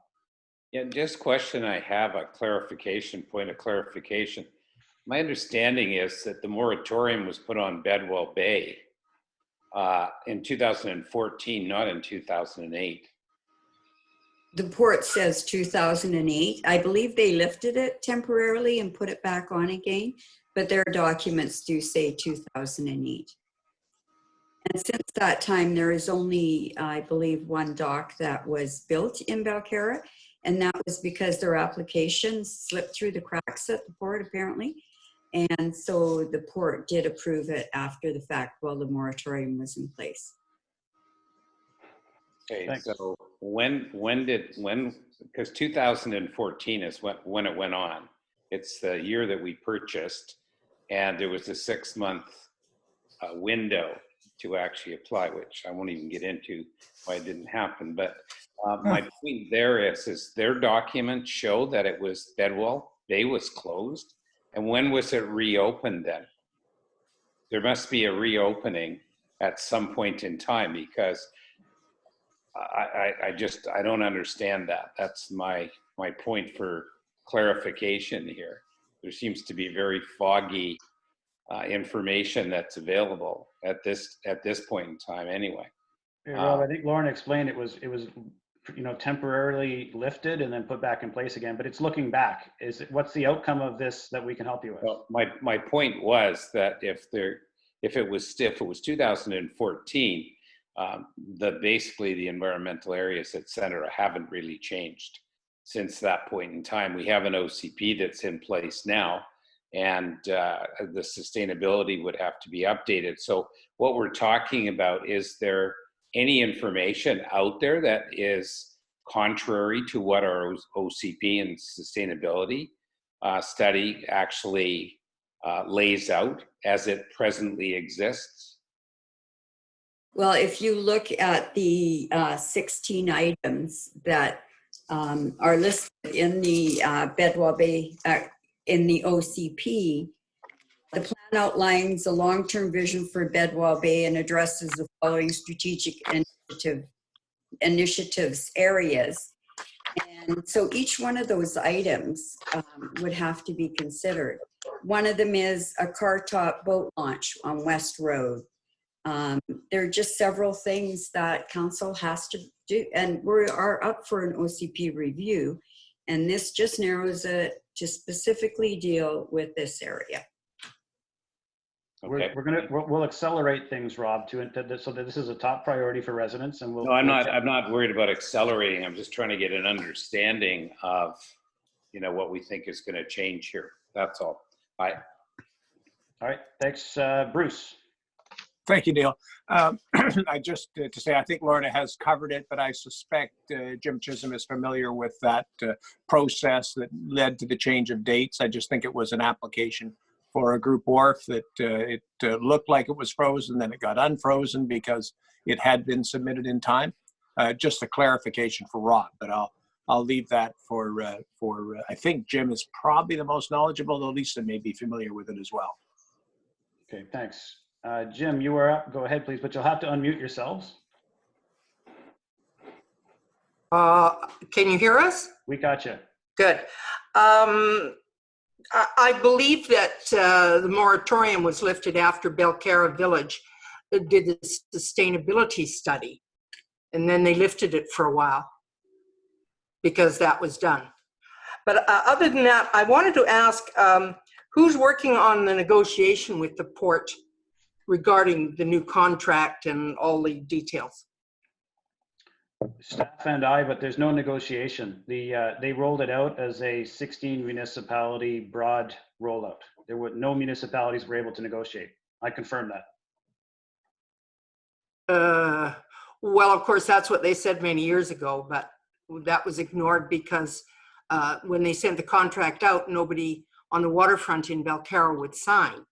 Yeah, just question I have, a clarification, point of clarification. My understanding is that the moratorium was put on Bedwell Bay in 2014, not in 2008. The port says 2008. I believe they lifted it temporarily and put it back on again, but their documents do say 2008. And since that time, there is only, I believe, one dock that was built in Belcarra, and that was because their application slipped through the cracks at the port, apparently. And so the port did approve it after the fact while the moratorium was in place. Okay, Thanks. so when, because 2014 is when it went on. It's the year that we purchased, and there was a 6-month window to actually apply, which I won't even get into why it didn't happen. But my point there is their documents show that it was Bedwell Bay was closed. And when was it reopened then? There must be a reopening at some point in time, because I don't understand that. That's my point for clarification here. There seems to be very foggy information that's available at this point in time anyway. Yeah, Rob, I think Lauren explained it was temporarily lifted and then put back in place again, but it's looking back. What's the outcome of this that we can help you with? Well, my point was that if it was 2014, basically the environmental areas, et cetera, haven't really changed since that point in time. We have an OCP that's in place now, and the sustainability would have to be updated. So what we're talking about, is there any information out there that is contrary to what our OCP and sustainability study actually lays out as it presently exists? Well, if you look at the 16 items that are listed in the Bedwell Bay, in the OCP, the plan outlines a long-term vision for Bedwell Bay and addresses the following strategic initiatives areas. And so each one of those items would have to be considered. One of them is a car top boat launch on West Road. There are just several things that council has to do, and we are up for an OCP review, and this just narrows it to specifically deal with this area. Okay. We'll accelerate things, Rob, so that this is a top priority for residents, and we'll. No, I'm not worried about accelerating. I'm just trying to get an understanding of, what we think is going to change here. That's all. Bye. All right. Thanks, Bruce. Thank you, Neil. I just to say, I think Lorna has covered it, but I suspect Jim Chisholm is familiar with that process that led to the change of dates. I just think it was an application for a group wharf that it looked like it was frozen, then it got unfrozen because it had been submitted in time. Just a clarification for Rob, but I'll leave that for I think Jim is probably the most knowledgeable, though Lisa may be familiar with it as well. Okay, thanks. Jim, you are up. Go ahead, please, but you'll have to unmute yourselves. Can you hear us? We got you. Good. I believe that the moratorium was lifted after Belcarra Village did the sustainability study, and then they lifted it for a while because that was done. But other than that, I wanted to ask, who's working on the negotiation with the port regarding the new contract and all the details? Staff and I, but there's no negotiation. They rolled it out as a 16 municipality broad rollout. There were no municipalities were able to negotiate. I confirm that. Well, of course, that's what they said many years ago, but that was ignored because when they sent the contract out, nobody on the waterfront in Belcarra would sign.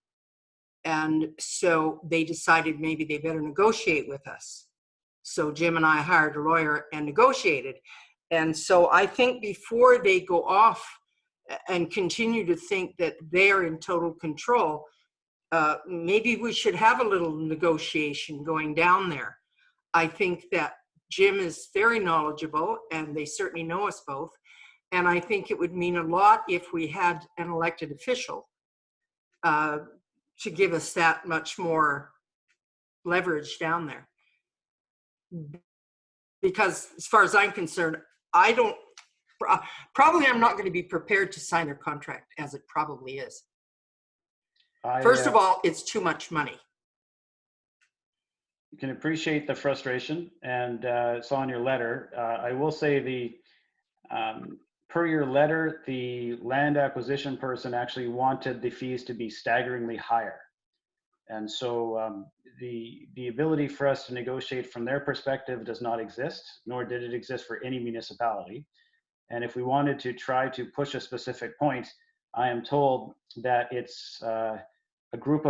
And so they decided maybe they better negotiate with us. So Jim and I hired a lawyer and negotiated. And so I think before they go off and continue to think that they're in total control, maybe we should have a little negotiation going down there. I think that Jim is very knowledgeable and they certainly know us both. And I think it would mean a lot if we had an elected official to give us that much more leverage down there. Because as far as I'm concerned, I'm not going to be prepared to sign their contract as it probably is. First of all, it's too much money. You can appreciate the frustration, and it's on your letter. I will say per your letter, the land acquisition person actually wanted the fees to be staggeringly higher. And so the ability for us to negotiate from their perspective does not exist, nor did it exist for any municipality. And if we wanted to try to push a specific point, I am told that it's a group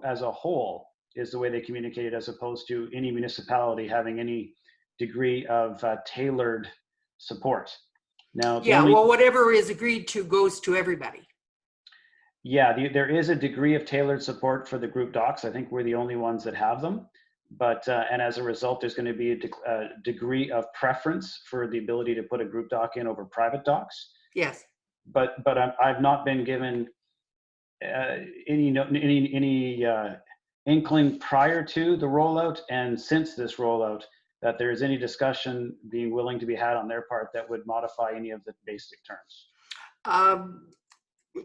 as a whole is the way they communicate, as opposed to any municipality having any degree of tailored support. Now, yeah, well, whatever is agreed to goes to everybody. Yeah, there is a degree of tailored support for the group docs. I think we're the only ones that have them. But, and as a result, there's going to be a degree of preference for the ability to put a group doc in over private docs. Yes. But I've not been given any inkling prior to the rollout and since this rollout that there is any discussion being willing to be had on their part that would modify any of the basic terms.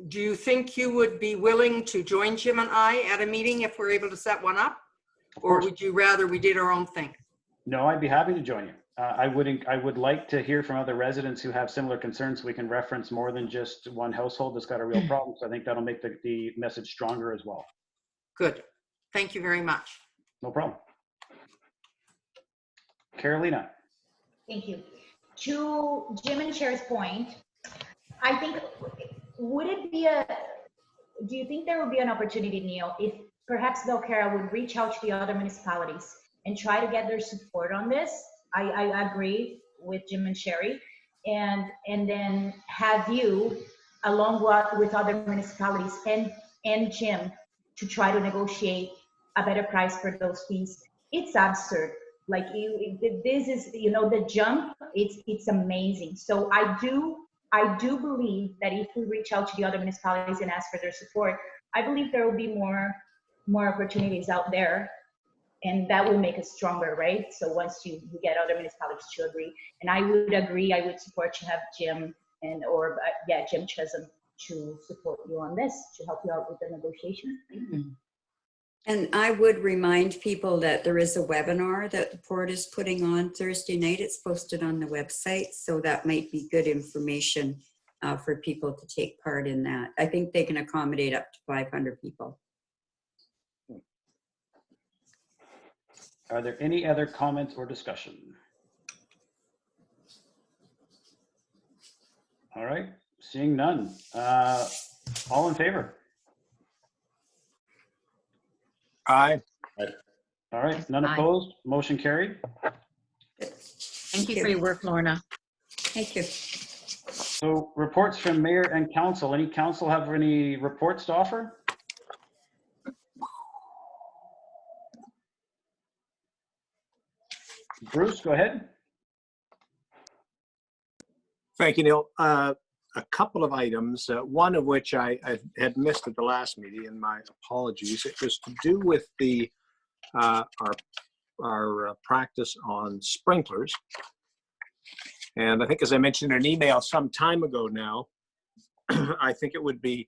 Do you think you would be willing to join Jim and I at a meeting if we're able to set one up? Or would you rather we did our own thing? No, I'd be happy to join you. I would like to hear from other residents who have similar concerns. So we can reference more than just one household that's got a real problem. So I think that'll make the message stronger as well. Good. Thank you very much. No problem. Carolina. Thank you. To Jim and Cher's point, I think, do you think there would be an opportunity, Neil, if perhaps Belcarra would reach out to the other municipalities and try to get their support on this? I agree with Jim and Sherry, and then have you, along with other municipalities and Jim, to try to negotiate a better price for those fees. It's absurd. Like this is, the jump. It's amazing. So I do believe that if we reach out to the other municipalities and ask for their support, I believe there will be more opportunities out there And that will make us stronger, right? So once you get other municipalities to agree, and I would support to have Jim Jim Chisholm to support you on this, to help you out with the negotiation. And I would remind people that there is a webinar that the port is putting on Thursday night. It's posted on the website, so that might be good information for people to take part in that. I think they can accommodate up to 500 people. Are there any other comments or discussion? All right, seeing none. All in favor? Aye. All right, none Aye. opposed, motion carried. Thank you for your work, Lorna. Thank you. So reports from mayor and council. Any council have any reports to offer? Bruce, go ahead. Thank you, Neil. A couple of items, one of which I had missed at the last meeting, and my apologies. It was to do with the our practice on sprinklers. And I think, as I mentioned in an email some time ago now, I think it would be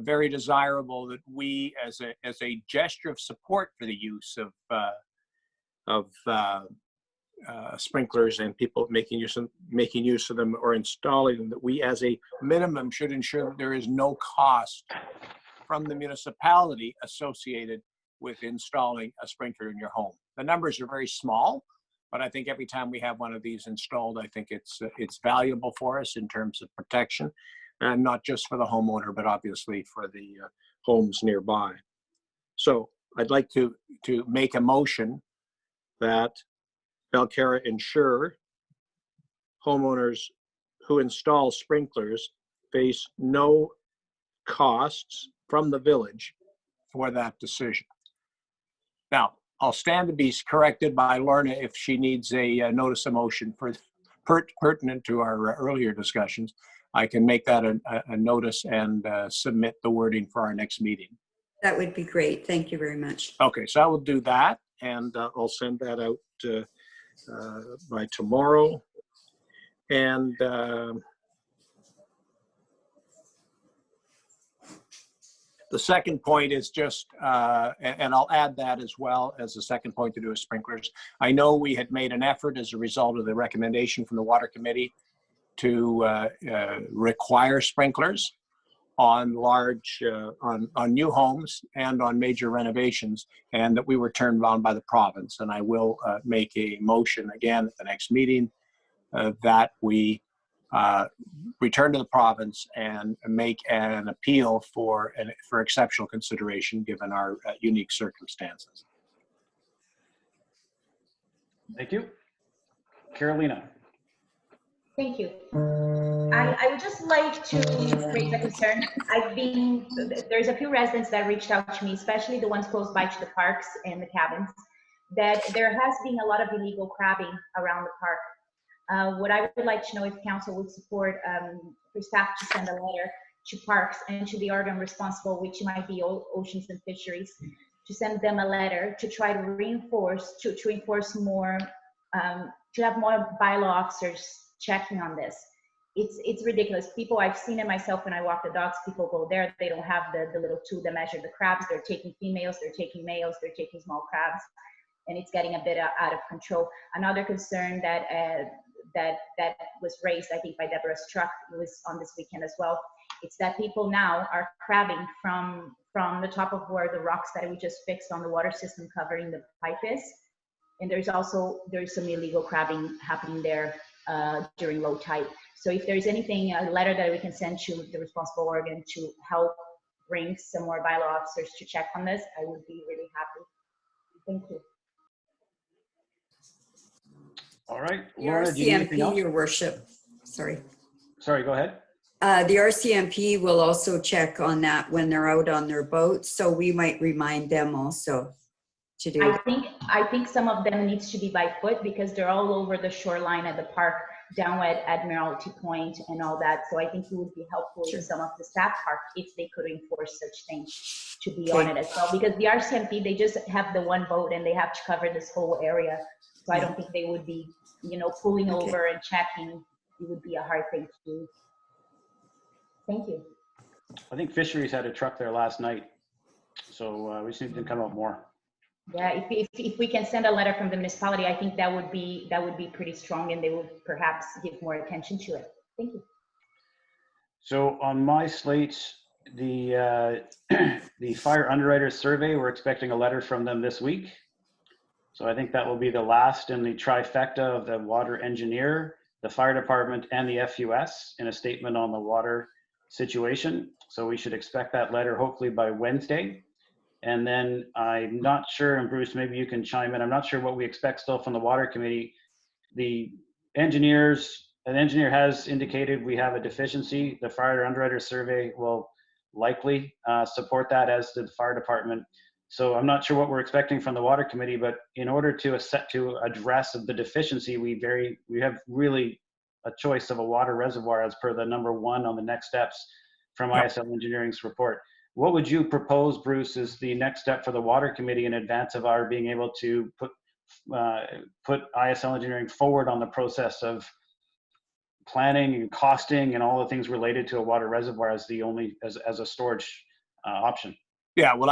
very desirable that we, as a gesture of support for the use of sprinklers and people making use of them or installing them, that we as a minimum should ensure that there is no cost from the municipality associated with installing a sprinkler in your home. The numbers are very small, but I think every time we have one of these installed, I think it's valuable for us in terms of protection, and not just for the homeowner, but obviously for the homes nearby. So I'd like to make a motion that Belcarra ensure homeowners who install sprinklers face no costs from the village for that decision. Now, I'll stand to be corrected by Lorna if she needs a notice of motion for pertinent to our earlier discussions. I can make that a notice and submit the wording for our next meeting. That would be great. Thank you very much. Okay, so I will do that, and I'll send that out by tomorrow. And the second point is just, and I'll add that as well as the second point to do with sprinklers. I know we had made an effort as a result of the recommendation from the Water Committee to require sprinklers on large, on new homes and on major renovations, and that we were turned down by the province. And I will make a motion again at the next meeting that we return to the province and make an appeal for exceptional consideration given our unique circumstances. Thank you. Carolina. Thank you. I would just like to raise a concern. There's a few residents that reached out to me, especially the ones close by to the parks and the cabins, that there has been a lot of illegal crabbing around the park. What I would like to know if council would support for staff to send a letter to parks and to the organ responsible, which might be Oceans and Fisheries, to send them a letter to try to reinforce, to enforce more, to have more bylaw officers checking on this. It's ridiculous. People, I've seen it myself when I walk the dogs, people go there, they don't have the little tool that measure the crabs. They're taking females, they're taking males, they're taking small crabs, and it's getting a bit out of control. Another concern that was raised, I think, by Deborah Struck, who was on this weekend as well. It's that people now are crabbing from the top of where the rocks that we just fixed on the water system covering the pipe is. And there's some illegal crabbing happening there during low tide. So if there's anything, a letter that we can send to the responsible organ to help bring some more bylaw officers to check on this, I would be really happy. Thank you. All right, The Laura, do you need anything else? RCMP, your worship. Sorry, go ahead. the RCMP will also check on that when they're out on their boats, so we might remind them also to do. I think some of them needs to be by foot because they're all over the shoreline at the park. down at Admiralty Point and all that. So I think it would be helpful Sure. if some of the staff park, if they could enforce such things, to be Okay. on it as well. Because the RCMP, they just have the one boat and they have to cover this whole area. So I Yeah. don't think they would be, pulling Okay. over and checking. It would be a hard thing to do. Thank you. I think Fisheries had a truck there last night, so we just need to come out more. Yeah, if we can send a letter from the municipality, I think that would be pretty strong, and they would perhaps give more attention to it. Thank you. So on my slate, the the fire underwriter survey, we're expecting a letter from them this week. So I think that will be the last in the trifecta of the water engineer, the fire department, and the FUS in a statement on the water situation. So we should expect that letter hopefully by Wednesday. And then I'm not sure, and Bruce, maybe you can chime in. I'm not sure what we expect still from the water committee. The engineers, an engineer has indicated we have a deficiency. The fire underwriter survey will likely support that, as did the fire department. So I'm not sure what we're expecting from the water committee, but in order to address the deficiency, we have really a choice of a water reservoir as per the number 1 on the next steps from ISL Engineering's report. What would you propose, Bruce, is the next step for the water committee in advance of our being able to put ISL Engineering forward on the process of planning and costing and all the things related to a water reservoir as as a storage option? Yeah, well,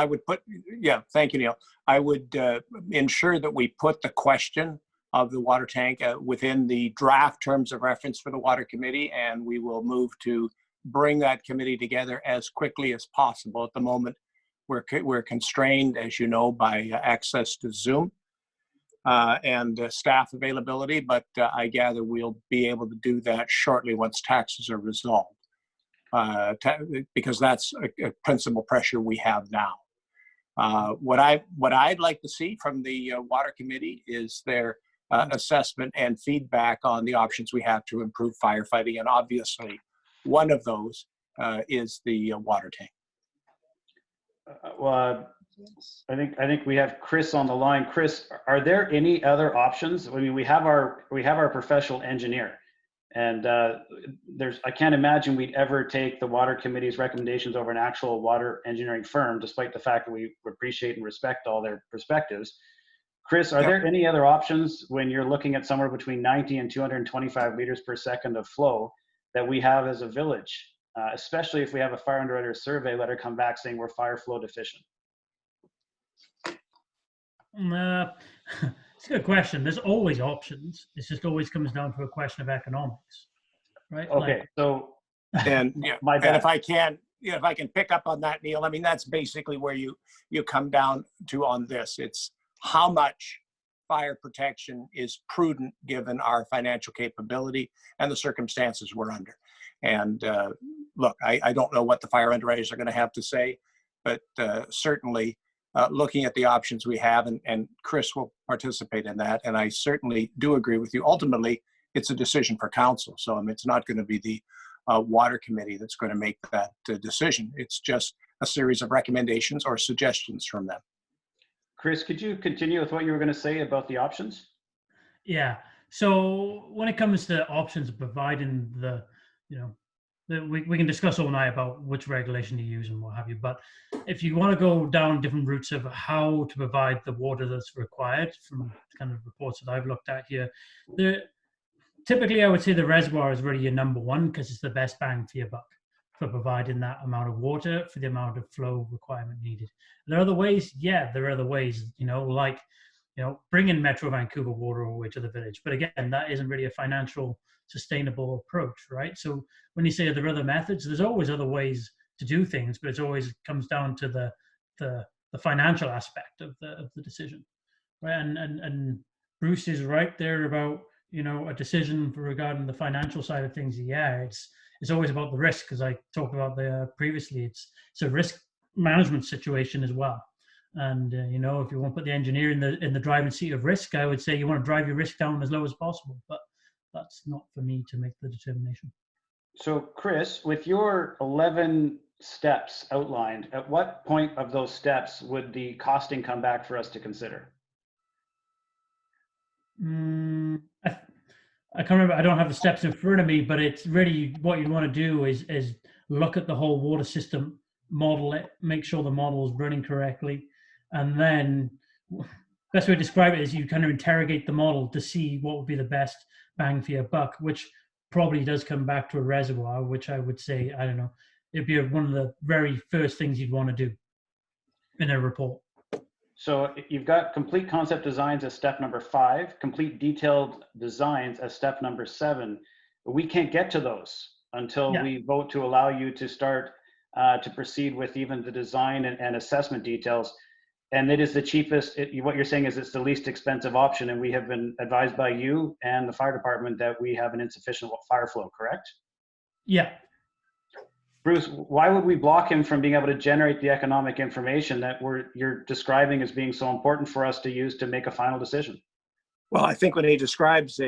thank you, Neil. I would ensure that we put the question of the water tank within the draft terms of reference for the water committee, and we will move to bring that committee together as quickly as possible. At the moment, we're constrained, as you know, by access to Zoom and staff availability, but I gather we'll be able to do that shortly once taxes are resolved, because that's a principal pressure we have now. What I'd like to see from the water committee is their assessment and feedback on the options we have to improve firefighting, and obviously one of those is the water tank. Well, I think we have Chris on the line. Chris, are there any other options? I mean, we have our professional engineer, and I can't imagine we'd ever take the water committee's recommendations over an actual water engineering firm, despite the fact that we appreciate and respect all their perspectives. Chris, are there any other options when you're looking at somewhere between 90 and 225 liters per second of flow that we have as a village, especially if we have a fire underwriter survey letter come back saying we're fire flow deficient? It's a good question. There's always options. It just always comes down to a question of economics, right? Okay, so and my bad. And if I can pick up on that, Neil, I mean, that's basically where you come down to on this. It's how much fire protection is prudent given our financial capability and the circumstances we're under. And look, I don't know what the fire underwriters are going to have to say, but certainly looking at the options we have, and Chris will participate in that. And I certainly do agree with you. Ultimately, it's a decision for council. So I mean, it's not going to be the water committee that's going to make that decision. It's just a series of recommendations or suggestions from them. Chris, could you continue with what you were going to say about the options? Yeah. So when it comes to options of providing we can discuss all night about which regulation to use and what have you. But if you want to go down different routes of how to provide the water that's required from kind of reports that I've looked at here, typically I would say the reservoir is really your number one because it's the best bang for your buck for providing that amount of water for the amount of flow requirement needed. There are other ways. Yeah, there are other ways, like bringing Metro Vancouver water all the way to the village. But again, that isn't really a financial sustainable approach, right? So when you say there are other methods, there's always other ways to do things, but it always comes down to the financial aspect of the decision, right? And Bruce is right there about a decision regarding the financial side of things. Yeah, it's always about the risk, as I talked about there previously. It's a risk management situation as well. And if you want to put the engineer in the driving seat of risk, I would say you want to drive your risk down as low as possible. But that's not for me to make the determination. So Chris, with your 11 steps outlined, at what point of those steps would the costing come back for us to consider? I can't remember, I don't have the steps in front of me, but it's really what you want to do is look at the whole water system, model it, make sure the model is running correctly, and then best way to describe it is you kind of interrogate the model to see what would be the best bang for your buck, which probably does come back to a reservoir, which I would say, I don't know, it'd be one of the very first things you'd want to do in a report. So you've got complete concept designs as step number 5, complete detailed designs as step number 7. We can't get to those until we vote to allow you to start to proceed with even the design and assessment details. And it is the cheapest, what you're saying is it's the least expensive option, and we have been advised by you and the fire department that we have an insufficient fire flow, correct? Yeah. Bruce, why would we block him from being able to generate the economic information that you're describing as being so important for us to use to make a final decision? Well, I think when he describes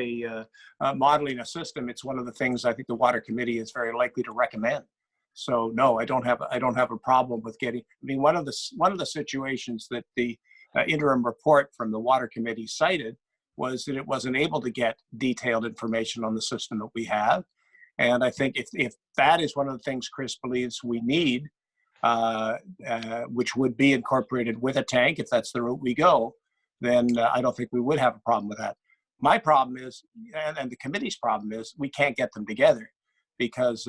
modeling a system, it's one of the things I think the Water Committee is very likely to recommend. So no, I don't have a problem with getting. I mean, one of the situations that the interim report from the Water Committee cited was that it wasn't able to get detailed information on the system that we have. And I think if that is one of the things Chris believes we need, which would be incorporated with a tank, if that's the route we go, then I don't think we would have a problem with that. My problem is, and the committee's problem is, we can't get them together because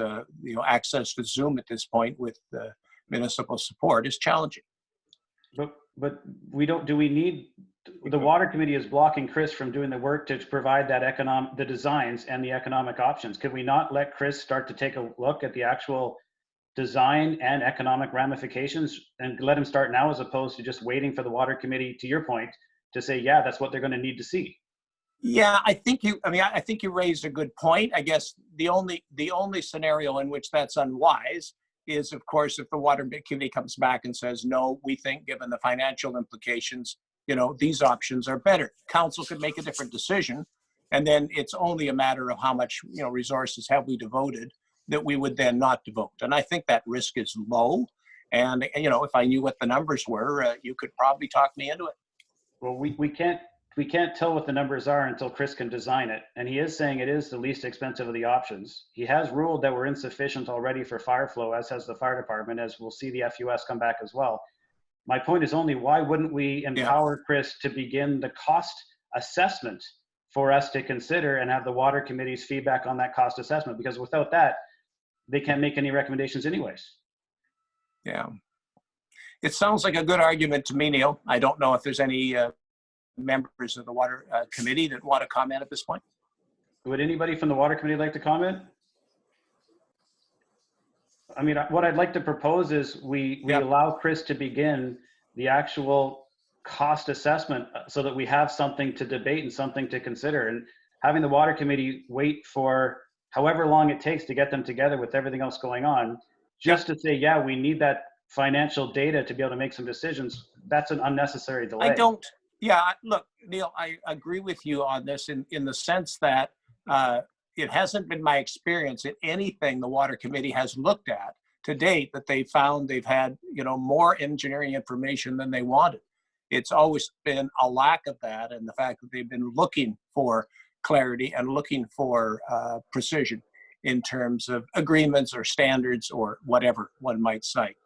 access to Zoom at this point with municipal support is challenging. But we don't. Do we need? The Water Committee is blocking Chris from doing the work to provide that the designs and the economic options. Could we not let Chris start to take a look at the actual design and economic ramifications and let him start now, as opposed to just waiting for the Water Committee, to your point, to say, yeah, that's what they're going to need to see? Yeah, I think you raised a good point. I guess the only scenario in which that's unwise is, of course, if the Water Committee comes back and says, no, we think given the financial implications, these options are better. Council could make a different decision, and then it's only a matter of how much, resources have we devoted that we would then not devote. And I think that risk is low. And, if I knew what the numbers were, you could probably talk me into it. Well, we can't tell what the numbers are until Chris can design it. And he is saying it is the least expensive of the options. He has ruled that we're insufficient already for fire flow, as has the fire department, as we'll see the FUS come back as well. My point is only, why wouldn't we empower Chris to begin the cost assessment for us to consider and have the Water Committee's feedback on that cost assessment? Because without that, they can't make any recommendations anyways. Yeah. It sounds like a good argument to me, Neil. I don't know if there's any members of the Water Committee that want to comment at this point. Would anybody from the Water Committee like to comment? I mean, what I'd like to propose is we allow Chris to begin the actual cost assessment so that we have something to debate and something to consider. And having the Water Committee wait for however long it takes to get them together with everything else going on, just to say, yeah, we need that financial data to be able to make some decisions, that's an unnecessary delay. Look, Neil, I agree with you on this in the sense that it hasn't been my experience in anything the Water Committee has looked at to date that they found they've had, more engineering information than they wanted. It's always been a lack of that, and the fact that they've been looking for clarity and looking for precision in terms of agreements or standards or whatever one might cite.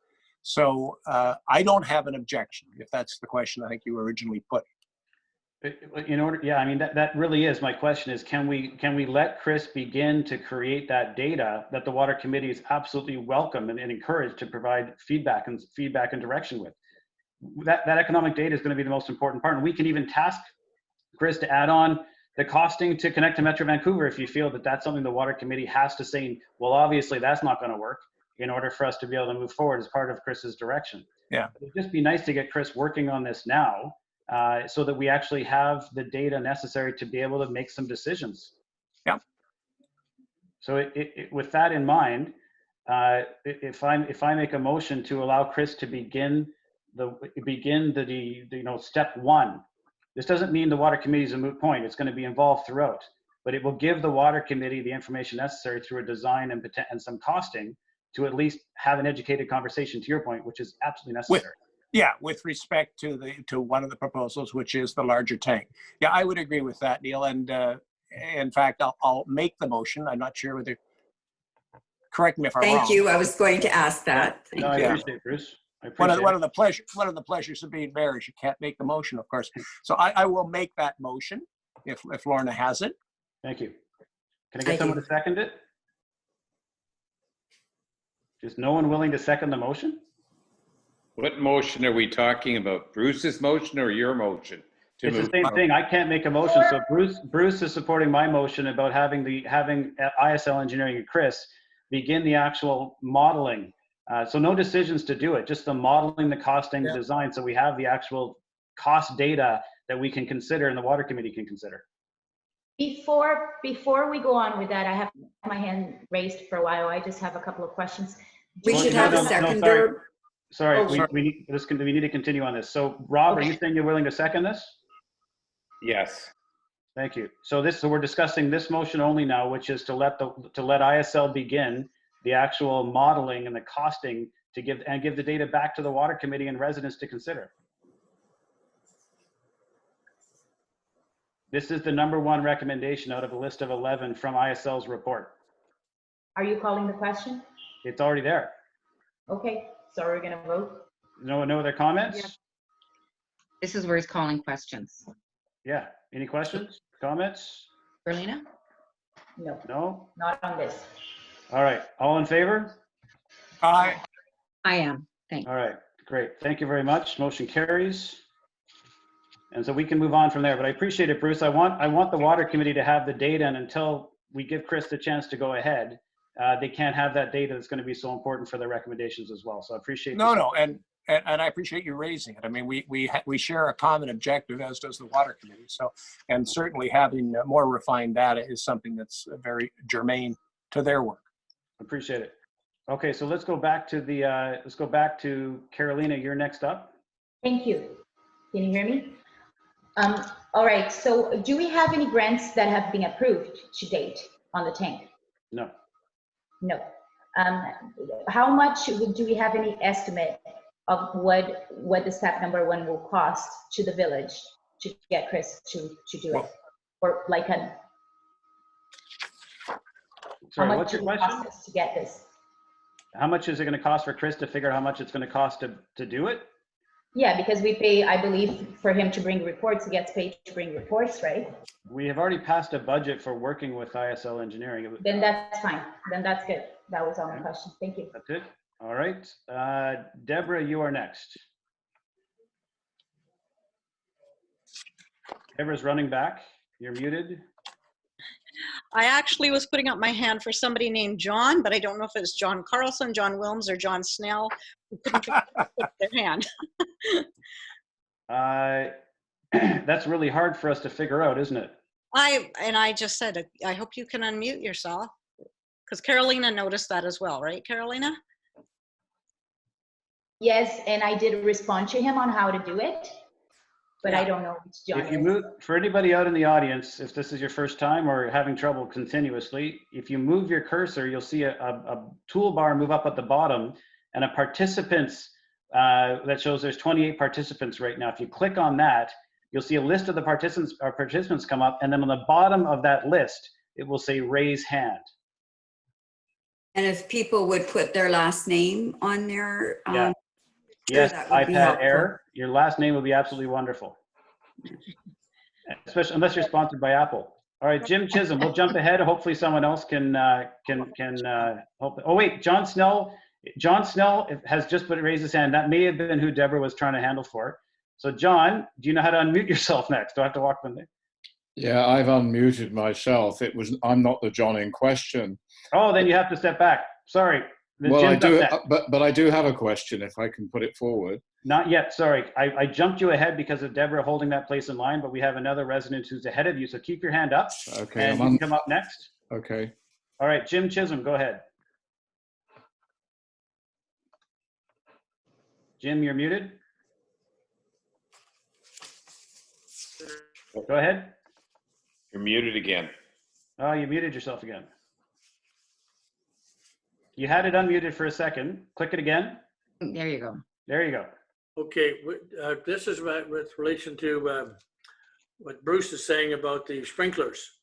So I don't have an objection, if that's the question I think you originally put. That really is my question: is can we let Chris begin to create that data that the Water Committee is absolutely welcome and encouraged to provide feedback and direction with? That economic data is going to be the most important part, and we can even task Chris to add on the costing to connect to Metro Vancouver if you feel that that's something the Water Committee has to say, well, obviously that's not going to work, in order for us to be able to move forward as part of Chris's direction. Yeah. It'd just be nice to get Chris working on this now, so that we actually have the data necessary to be able to make some decisions. Yeah. So with that in mind, if I make a motion to allow Chris to begin step 1, this doesn't mean the Water Committee is a moot point. It's going to be involved throughout, but it will give the Water Committee the information necessary through a design and some costing to at least have an educated conversation, to your point, which is absolutely necessary. With respect to one of the proposals, which is the larger tank. Yeah, I would agree with that, Neil. And in fact, I'll make the motion. I'm not sure whether, correct me if I'm wrong. Thank you. I was going to ask that. No, I Thank you. appreciate it, Bruce. I One appreciate of the pleasures of being mayor is you can't make the motion, of course. So I will make that motion if Lorna has it. Thank you. Can I I get someone do. to second it? Is no one willing to second the motion? What motion are we talking about? Bruce's motion or your motion? To It's the move same forward? thing. I can't make a motion. So Bruce is supporting my motion about having ISL Engineering and Chris begin the actual modeling. So no decisions to do it, just the modeling, the costing, the design. So we have the actual cost data that we can consider and the water committee can consider. Before we go on with that, I have my hand raised for a while. I just have a couple of questions. We should have a seconder. Sorry, Oh, we need to continue on this. So Rob, are you saying you're willing to second this? Yes. Thank you. So we're discussing this motion only now, which is to let ISL begin the actual modeling and the costing to give the data back to the water committee and residents to consider. This is the #1 recommendation out of a list of 11 from ISL's report. Are you calling the question? It's already there. Okay, so we're gonna vote. No other comments? Yeah. This is where he's calling questions. Yeah. Any questions, comments? Berlina? No, No? not on this. All right. All in favor? Aye. I am. Thanks. All right. Great. Thank you very much. Motion carries. And so we can move on from there, but I appreciate it, Bruce. I want the water committee to have the data, and until we give Chris the chance to go ahead, they can't have that data that's going to be so important for their recommendations as well. So I appreciate No, and I appreciate you raising it. I mean, we share a common objective, as does the water committee. So, and certainly having more refined data is something that's very germane to their work. Appreciate it. Okay, so let's go back to Carolina. You're next up. Thank you. Can you hear me? All right, so do we have any grants that have been approved to date on the tank? No. No. How much do we have any estimate of what the step #1 will cost to the village to get Chris to do it? Or like how Sorry, much what's your will it question? cost us to get this? How much is it going to cost for Chris to figure out how much it's going to cost to do it? Yeah, because we pay, I believe, for him to bring reports, he gets paid to bring reports, right? We have already passed a budget for working with ISL Engineering. Then that's fine. Then that's good. That was all my question. Thank you. That's it. All right. Deborah, you are next. Deborah's running back. You're muted. I actually was putting up my hand for somebody named John, but I don't know if it's John Carlson, John Wilms, or John Snell who couldn't put their hand. That's really hard for us to figure out, isn't it? I just said, I hope you can unmute yourself, because Carolina noticed that as well, right, Carolina? Yes, and I did respond to him on how to do it, but I don't know which John If you is. move, for anybody out in the audience, if this is your first time or having trouble continuously, if you move your cursor, you'll see a toolbar move up at the bottom and a participants that shows there's 28 participants right now. If you click on that, you'll see a list of the participants come up, and then on the bottom of that list, it will say raise hand. And if people would put their last name on their, Yeah. Yes, that would be iPad helpful. Air. Your last name would be absolutely wonderful. Especially unless you're sponsored by Apple. All right, Jim Chisholm, we'll jump ahead. Hopefully someone else can help. Oh wait, John Snell has just raised his hand. That may have been who Deborah was trying to handle for. So John, do you know how to unmute yourself next? Do I have to walk them there? Yeah, I've unmuted myself. I'm not the John in question. Oh, then you have to step back. Sorry. Well, I Jim's up do, next. but I do have a question if I can put it forward. Not yet, sorry. I jumped you ahead because of Deborah holding that place in line, but we have another resident who's ahead of you, so keep your hand up. Okay, And you can come up next. Okay. All right, Jim Chisholm, go ahead. Jim, you're muted. Go ahead. You're muted again. Oh, you muted yourself again. You had it unmuted for a second. Click it again. There you go. There you go. Okay, this is with relation to what Bruce is saying about the sprinklers.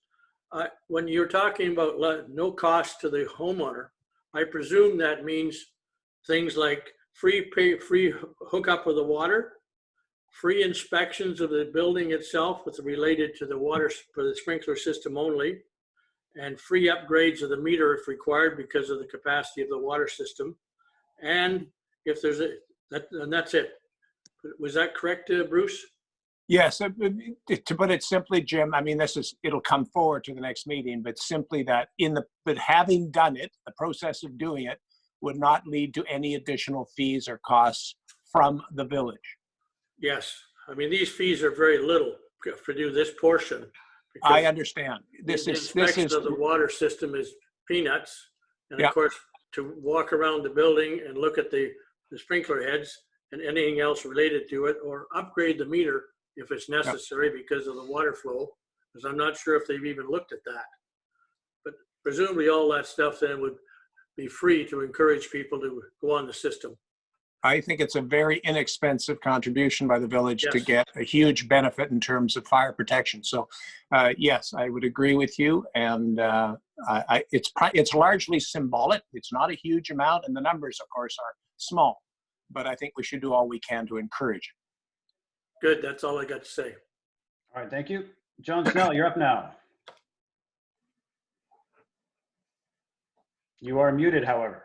when you're talking about no cost to the homeowner, I presume that means things like free hookup of the water, free inspections of the building itself with related to the water for the sprinkler system only, and free upgrades of the meter if required because of the capacity of the water system. And if there's and that's it. Was that correct, Bruce? Yes, to put it simply, Jim, I mean, it'll come forward to the next meeting, but simply that but having done it, the process of doing it would not lead to any additional fees or costs from the village. Yes. I mean, these fees are very little to do this portion. I understand. The inspection of the water system is peanuts. And of course, to walk around the building and look at the sprinkler heads and anything else related to it, or upgrade the meter if it's necessary because of the water flow, because I'm not sure if they've even looked at that. But presumably all that stuff then would be free to encourage people to go on the system. I think it's a very inexpensive contribution by the village to get a huge benefit in terms of fire protection. So yes, I would agree with you. And it's largely symbolic. It's not a huge amount, and the numbers, of course, are small. But I think we should do all we can to encourage it. Good, that's all I got to say. All right, thank you. John Snell, you're up now. You are muted, however.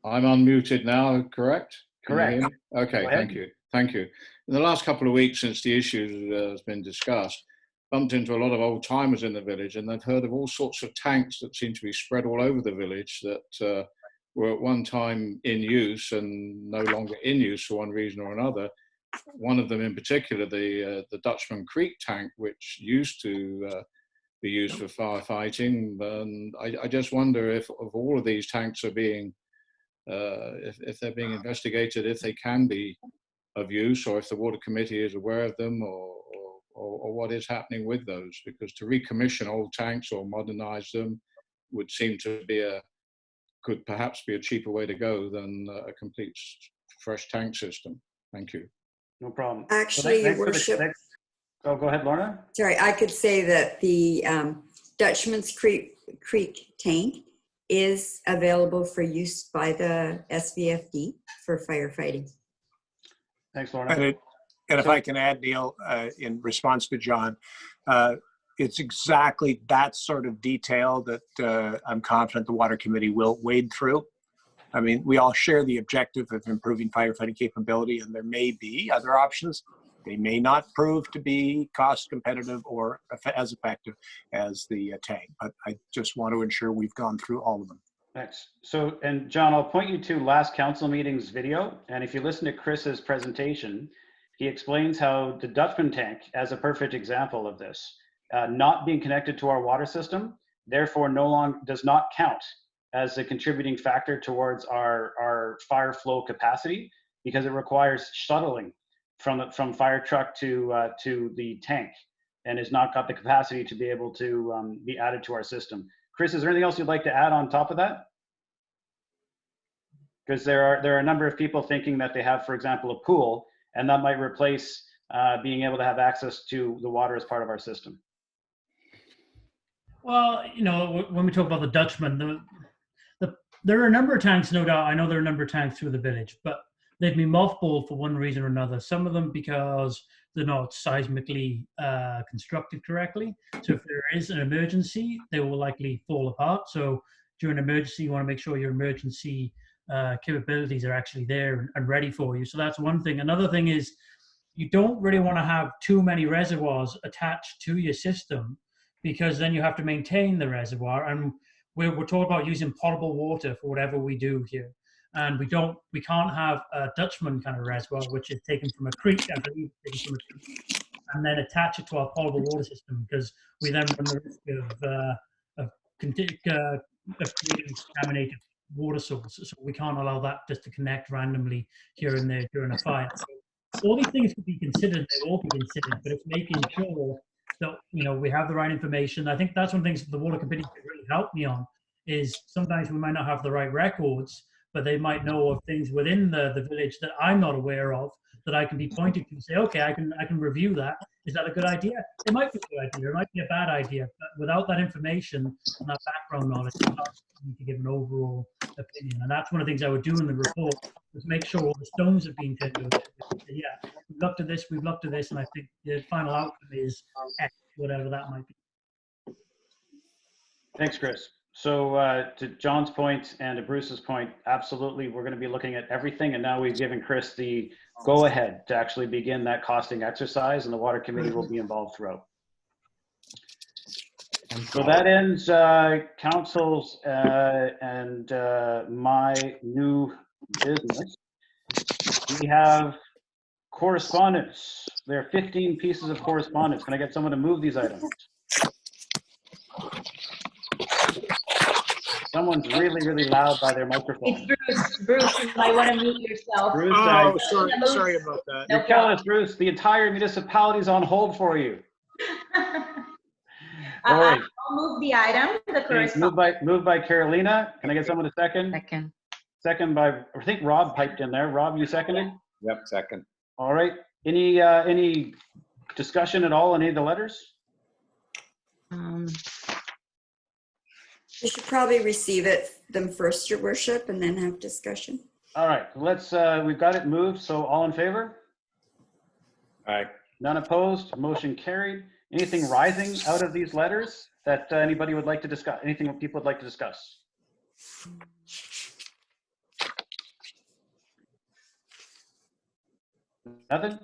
I'm unmuted now, correct? Can you hear Correct. me? Okay, thank you. Thank you. In the last couple of weeks since the issue has been discussed, bumped into a lot of old timers in the village, and they've heard of all sorts of tanks that seem to be spread all over the village that were at one time in use and no longer in use for one reason or another. One of them in particular, the Dutchman Creek tank, which used to be used for firefighting. And I just wonder if all of these tanks are being, if they're being investigated, if they can be of use, or if the Water Committee is aware of them, or what is happening with those. Because to recommission old tanks or modernize them would seem to be could perhaps be a cheaper way to go than a complete fresh tank system. Thank you. No problem. Actually, Your Worship. Oh, go ahead, Lorna. Sorry, I could say that the Dutchman's Creek tank is available for use by the SVFD for firefighting. Thanks, Lorna. And if I can add, Neil, in response to John, it's exactly that sort of detail that I'm confident the Water Committee will wade through. I mean, we all share the objective of improving firefighting capability, and there may be other options. They may not prove to be cost competitive or as effective as the tank, but I just want to ensure we've gone through all of them. Thanks. So, and John, I'll point you to last council meeting's video. And if you listen to Chris's presentation, he explains how the Dutchman tank, as a perfect example of this, not being connected to our water system, therefore does not count as a contributing factor towards our fire flow capacity, because it requires shuttling from fire truck to the tank, and has not got the capacity to be able to be added to our system. Chris, is there anything else you'd like to add on top of that? Because there are a number of people thinking that they have, for example, a pool, and that might replace being able to have access to the water as part of our system. Well, you know, when we talk about the Dutchman, there are a number of tanks, no doubt. I know there are a number of tanks through the village, but they've been mothballed for one reason or another. Some of them because they're not seismically constructed correctly. So if there is an emergency, they will likely fall apart. So during an emergency, you want to make sure your emergency capabilities are actually there and ready for you. So that's one thing. Another thing is you don't really want to have too many reservoirs attached to your system, because then you have to maintain the reservoir. And we're talking about using potable water for whatever we do here. And we can't have a Dutchman kind of reservoir, which is taken from a creek, I believe, taken from a creek, and then attach it to our potable water system, because we then run the risk of creating contaminated water sources. So we can't allow that just to connect randomly here and there during a fire. So all these things could be considered, they will be considered, but it's making sure that, you know, we have the right information. I think that's one of the things the Water Committee could really help me on, is sometimes we might not have the right records, but they might know of things within the village that I'm not aware of, that I can be pointed to and say, okay, I can review that. Is that a good idea? It might be a good idea. It might be a bad idea. But without that information and that background knowledge, it's hard for me to give an overall opinion. And that's one of the things I would do in the report, was make sure all the stones have been turned over. Yeah, we've looked at this, and I think the final outcome is X, whatever that might be. Thanks, Chris. So to John's point and to Bruce's point, absolutely, we're going to be looking at everything. And now we've given Chris the go ahead to actually begin that costing exercise, and the water committee will be involved throughout. So that ends council's and my new business. We have correspondence. There are 15 pieces of correspondence. Can I get someone to move these items? Someone's really, really loud by their microphone. It's Bruce. Bruce, you might want to mute yourself. Bruce, Oh, sorry about that. You're killing us, Bruce. The entire municipality's on hold for you. All right. I'll move the item, the correspondence. Moved by Carolina. Can I get someone to second? Second. Second by, I think Rob piped in there. Rob, you seconded? Yep, second. All right. Any discussion at all on any of the letters? You should probably receive them first, Your Worship, and then have discussion. All right, let's, we've got it moved, so all in favor? Aye. None opposed, motion carried. Anything rising out of these letters that anybody would like to discuss? Anything that people would like to discuss? Nothing?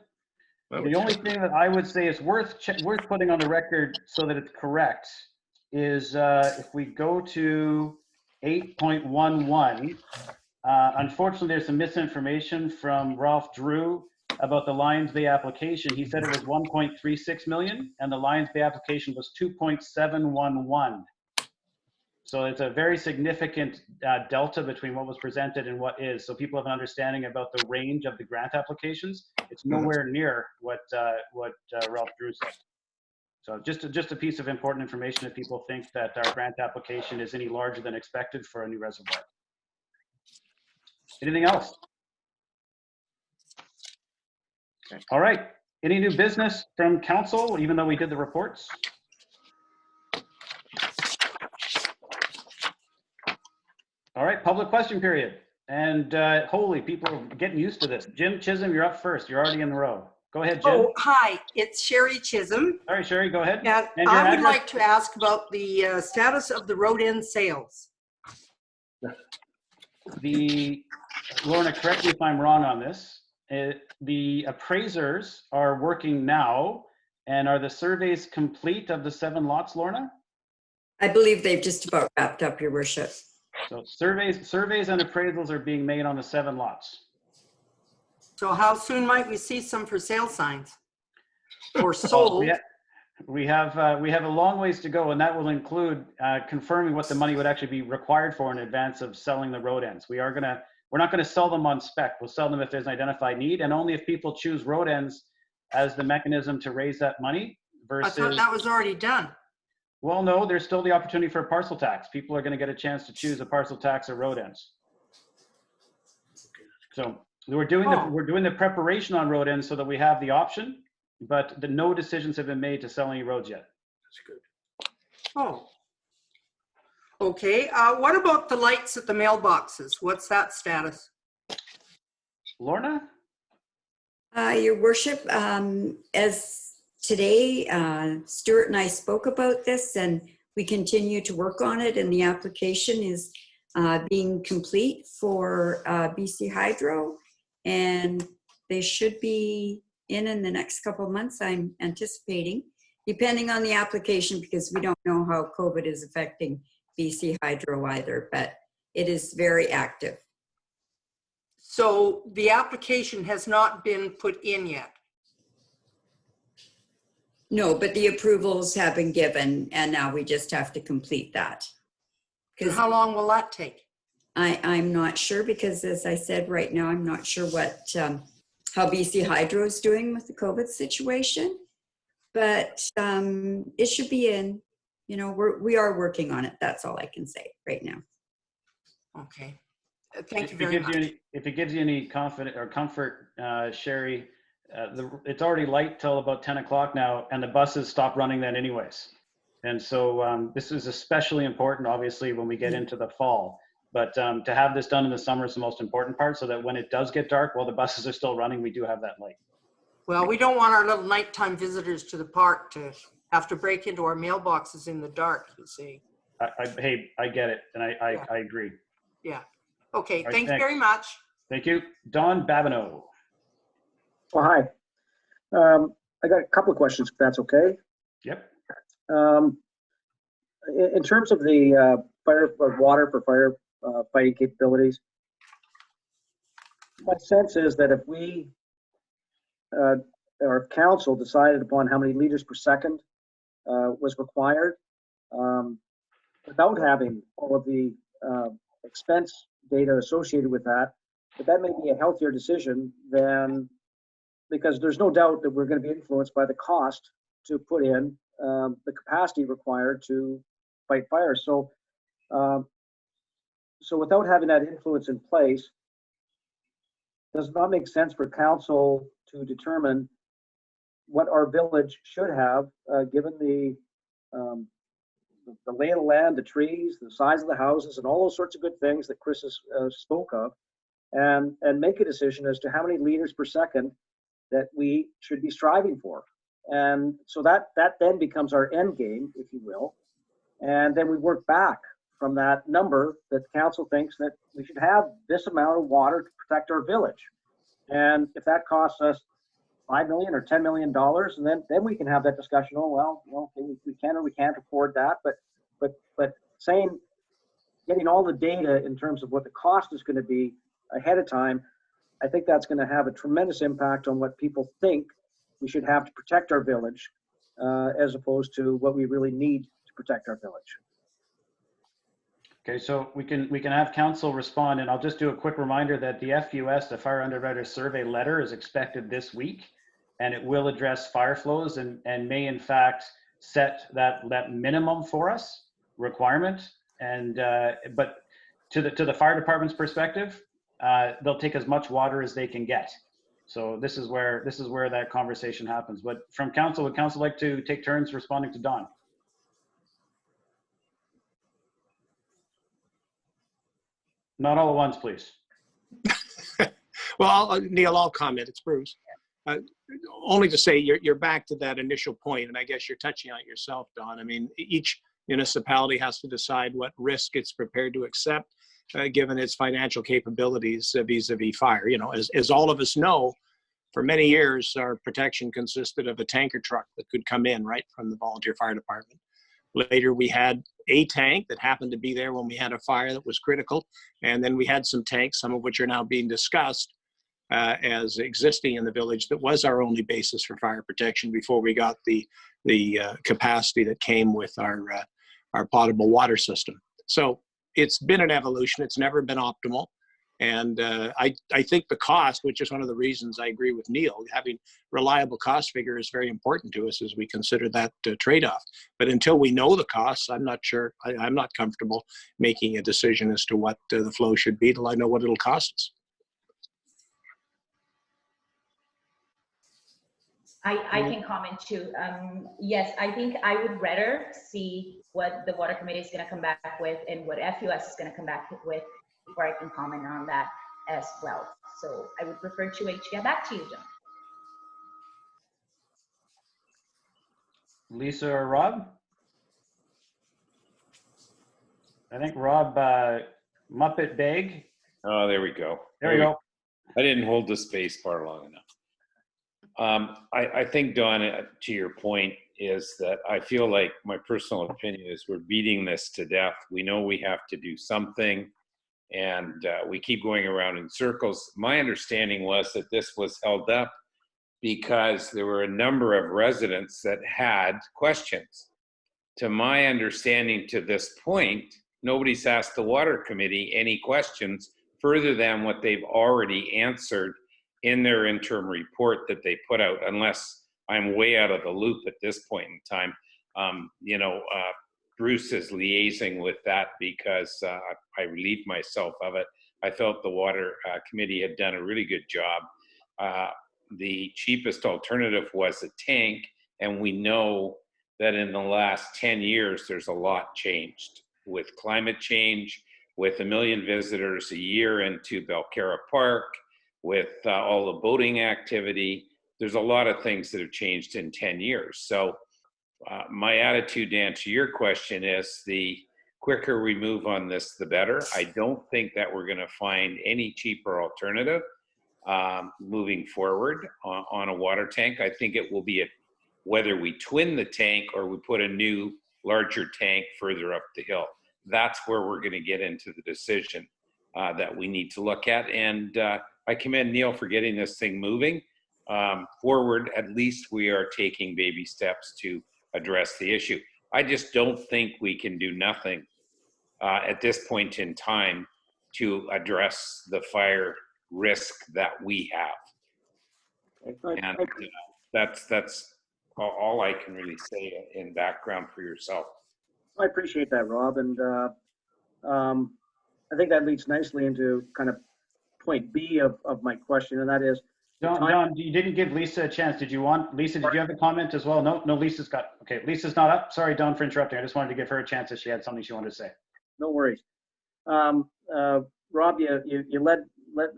The only thing that I would say is worth putting on the record so that it's correct is if we go to 8.11, unfortunately, there's some misinformation from Ralph Drew about the Lions Bay application. He said it was 1.36 million, and the Lions Bay application was 2.711. So it's a very significant delta between what was presented and what is. So people have an understanding about the range of the grant applications. It's nowhere near what Ralph Drew said. So just a piece of important information if people think that our grant application is any larger than expected for a new reservoir. Anything else? All right. Any new business from council, even though we did the reports? All right, public question period. And holy, people are getting used to this. Jim Chisholm, you're up first. You're already in the row. Go ahead, Jim. Oh, hi, it's Sherry Chisholm. All right, Sherry, go ahead. And I would like to ask about the status of the road end sales. Lorna, correct me if I'm wrong on this. The appraisers are working now, and are the surveys complete of the 7 lots, Lorna? I believe they've just about wrapped up, Your Worship. So surveys and appraisals are being made on the 7 lots. So how soon might we see some for sale signs or sold? We have a long ways to go, and that will include confirming what the money would actually be required for in advance of selling the road ends. We're not going to sell them on spec. We'll sell them if there's an identified need, and only if people choose road ends as the mechanism to raise that money versus. I thought that was already done. Well, no, there's still the opportunity for a parcel tax. People are going to get a chance to choose a parcel tax or road ends. So we're doing the preparation on road ends so that we have the option, but no decisions have been made to sell any roads yet. That's good. Oh. Okay, what about the lights at the mailboxes? What's that status? Lorna? Your Worship, as today, Stuart and I spoke about this, and we continue to work on it, and the application is being complete for BC Hydro, and they should be in the next couple of months, I'm anticipating, depending on the application, because we don't know how COVID is affecting BC Hydro either, but it is very active. So the application has not been put in yet? No, but the approvals have been given, and now we just have to complete that. How long will that take? I'm not sure, because as I said, right now, I'm not sure what how BC Hydro is doing with the COVID situation, but it should be in. You know, we are working on it. That's all I can say right now. Okay. Thank you very much. If it gives you any confidence or comfort, Sherry, it's already light till about 10 o'clock now, and the buses stop running then anyways. And so this is especially important, obviously, when we get into the fall. But to have this done in the summer is the most important part, so that when it does get dark, while the buses are still running, we do have that light. Well, we don't want our little nighttime visitors to the park to have to break into our mailboxes in the dark, you see. Hey, I get it, and I agree. Yeah. Okay, All right, thanks thanks. very much. Thank you. Don Babineau. Well, hi. I got a couple of questions, if that's okay. Yep. In terms of the water for fire fighting capabilities, my sense is that if we or if council decided upon how many liters per second was required, without having all of the expense data associated with that, that may be a healthier decision than, because there's no doubt that we're going to be influenced by the cost to put in the capacity required to fight fire. So, so without having that influence in place, does it not make sense for council to determine what our village should have, given the lay of the land, the trees, the size of the houses, and all those sorts of good things that Chris has spoke of, and make a decision as to how many liters per second that we should be striving for. And so that then becomes our end game, if you will. And then we work back from that number that the council thinks that we should have this amount of water to protect our village. And if that costs us $5 million or $10 million, and then we can have that discussion. Oh, well, we can or we can't afford that. But saying, getting all the data in terms of what the cost is going to be ahead of time, I think that's going to have a tremendous impact on what people think we should have to protect our village, as opposed to what we really need to protect our village. Okay, so we can have council respond, and I'll just do a quick reminder that the FUS, the Fire Underwriter Survey letter, is expected this week, and it will address fire flows and may in fact set that minimum for us requirement. And but to the fire department's perspective, they'll take as much water as they can get. So this is where that conversation happens. But from council, would council like to take turns responding to Don? Not all at once, please. Well, Neil, I'll comment. It's Bruce. Only to say you're back to that initial point, and I guess you're touching on it yourself, Don. I mean, each municipality has to decide what risk it's prepared to accept, given its financial capabilities vis-a-vis fire. You know, as all of us know, for many years, our protection consisted of a tanker truck that could come in right from the volunteer fire department. Later, we had a tank that happened to be there when we had a fire that was critical. And then we had some tanks, some of which are now being discussed as existing in the village, that was our only basis for fire protection before we got the capacity that came with our potable water system. So it's been an evolution. It's never been optimal. And I think the cost, which is one of the reasons I agree with Neil, having reliable cost figure is very important to us as we consider that trade-off. But until we know the costs, I'm not sure, I'm not comfortable making a decision as to what the flow should be till I know what it'll cost us. I can comment too. Yes, I think I would rather see what the water committee is going to come back with and what FUS is going to come back with before I can comment on that as well. So I would prefer to wait to get back to you, John. Lisa or Rob? I think Rob, Muppet Bag. Oh, there we go. There you go. I didn't hold the space bar long enough. I think, Don, to your point, is that I feel like my personal opinion is we're beating this to death. We know we have to do something, and we keep going around in circles. My understanding was that this was held up because there were a number of residents that had questions. To my understanding to this point, nobody's asked the water committee any questions further than what they've already answered in their interim report that they put out, unless I'm way out of the loop at this point in time. Bruce is liaising with that because I relieved myself of it. I felt the water committee had done a really good job. The cheapest alternative was a tank, and we know that in the last 10 years, there's a lot changed with climate change, with 1 million visitors a year into Belcarra Park, with all the boating activity. There's a lot of things that have changed in 10 years. So my attitude to answer your question is the quicker we move on this, the better. I don't think that we're going to find any cheaper alternative moving forward on a water tank. I think it will be whether we twin the tank or we put a new larger tank further up the hill. That's where we're going to get into the decision that we need to look at. And I commend Neil for getting this thing moving forward. At least we are taking baby steps to address the issue. I just don't think we can do nothing at this point in time to address the fire risk that we have. And that's all I can really say in background for yourself. I appreciate that, Rob. And I think that leads nicely into kind of point B of my question, and that is, Don, you didn't give Lisa a chance. Did you want, Lisa, did you have a comment as well? No, Lisa's got, okay, Lisa's not up. Sorry, Don, for interrupting. I just wanted to give her a chance if she had something she wanted to say. No worries. Rob, you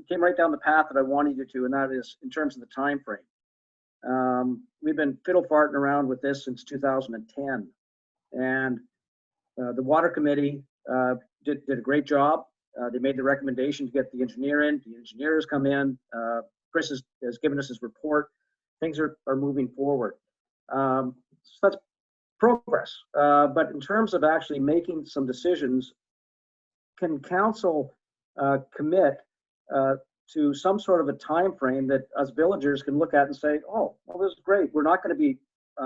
came right down the path that I wanted you to, and that is in terms of the time frame. We've been fiddle farting around with this since 2010, and the water committee did a great job. They made the recommendation to get the engineer in. The engineer has come in. Chris has given us his report. Things are moving forward. So that's progress. But in terms of actually making some decisions, can council commit to some sort of a time frame that us villagers can look at and say, oh, well, this is great. We're not going to be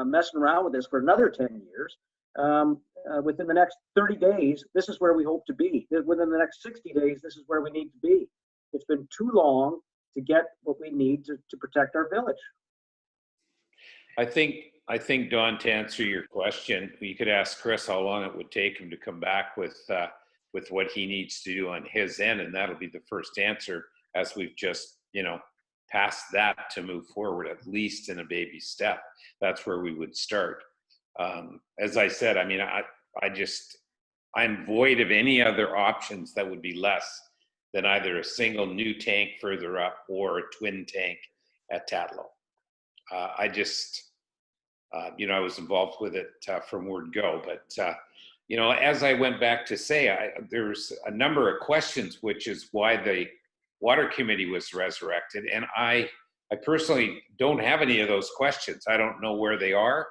messing around with this for another 10 years. Within the next 30 days, this is where we hope to be. Within the next 60 days, this is where we need to be. It's been too long to get what we need to protect our village. I think, Don, to answer your question, you could ask Chris how long it would take him to come back with what he needs to do on his end, and that'll be the first answer, as we've just, passed that to move forward, at least in a baby step. That's where we would start. As I said, I mean, I'm void of any other options that would be less than either a single new tank further up or a twin tank at Tatlow. I was involved with it from word go, but as I went back to say, there's a number of questions, which is why the water committee was resurrected. And I personally don't have any of those questions. I don't know where they are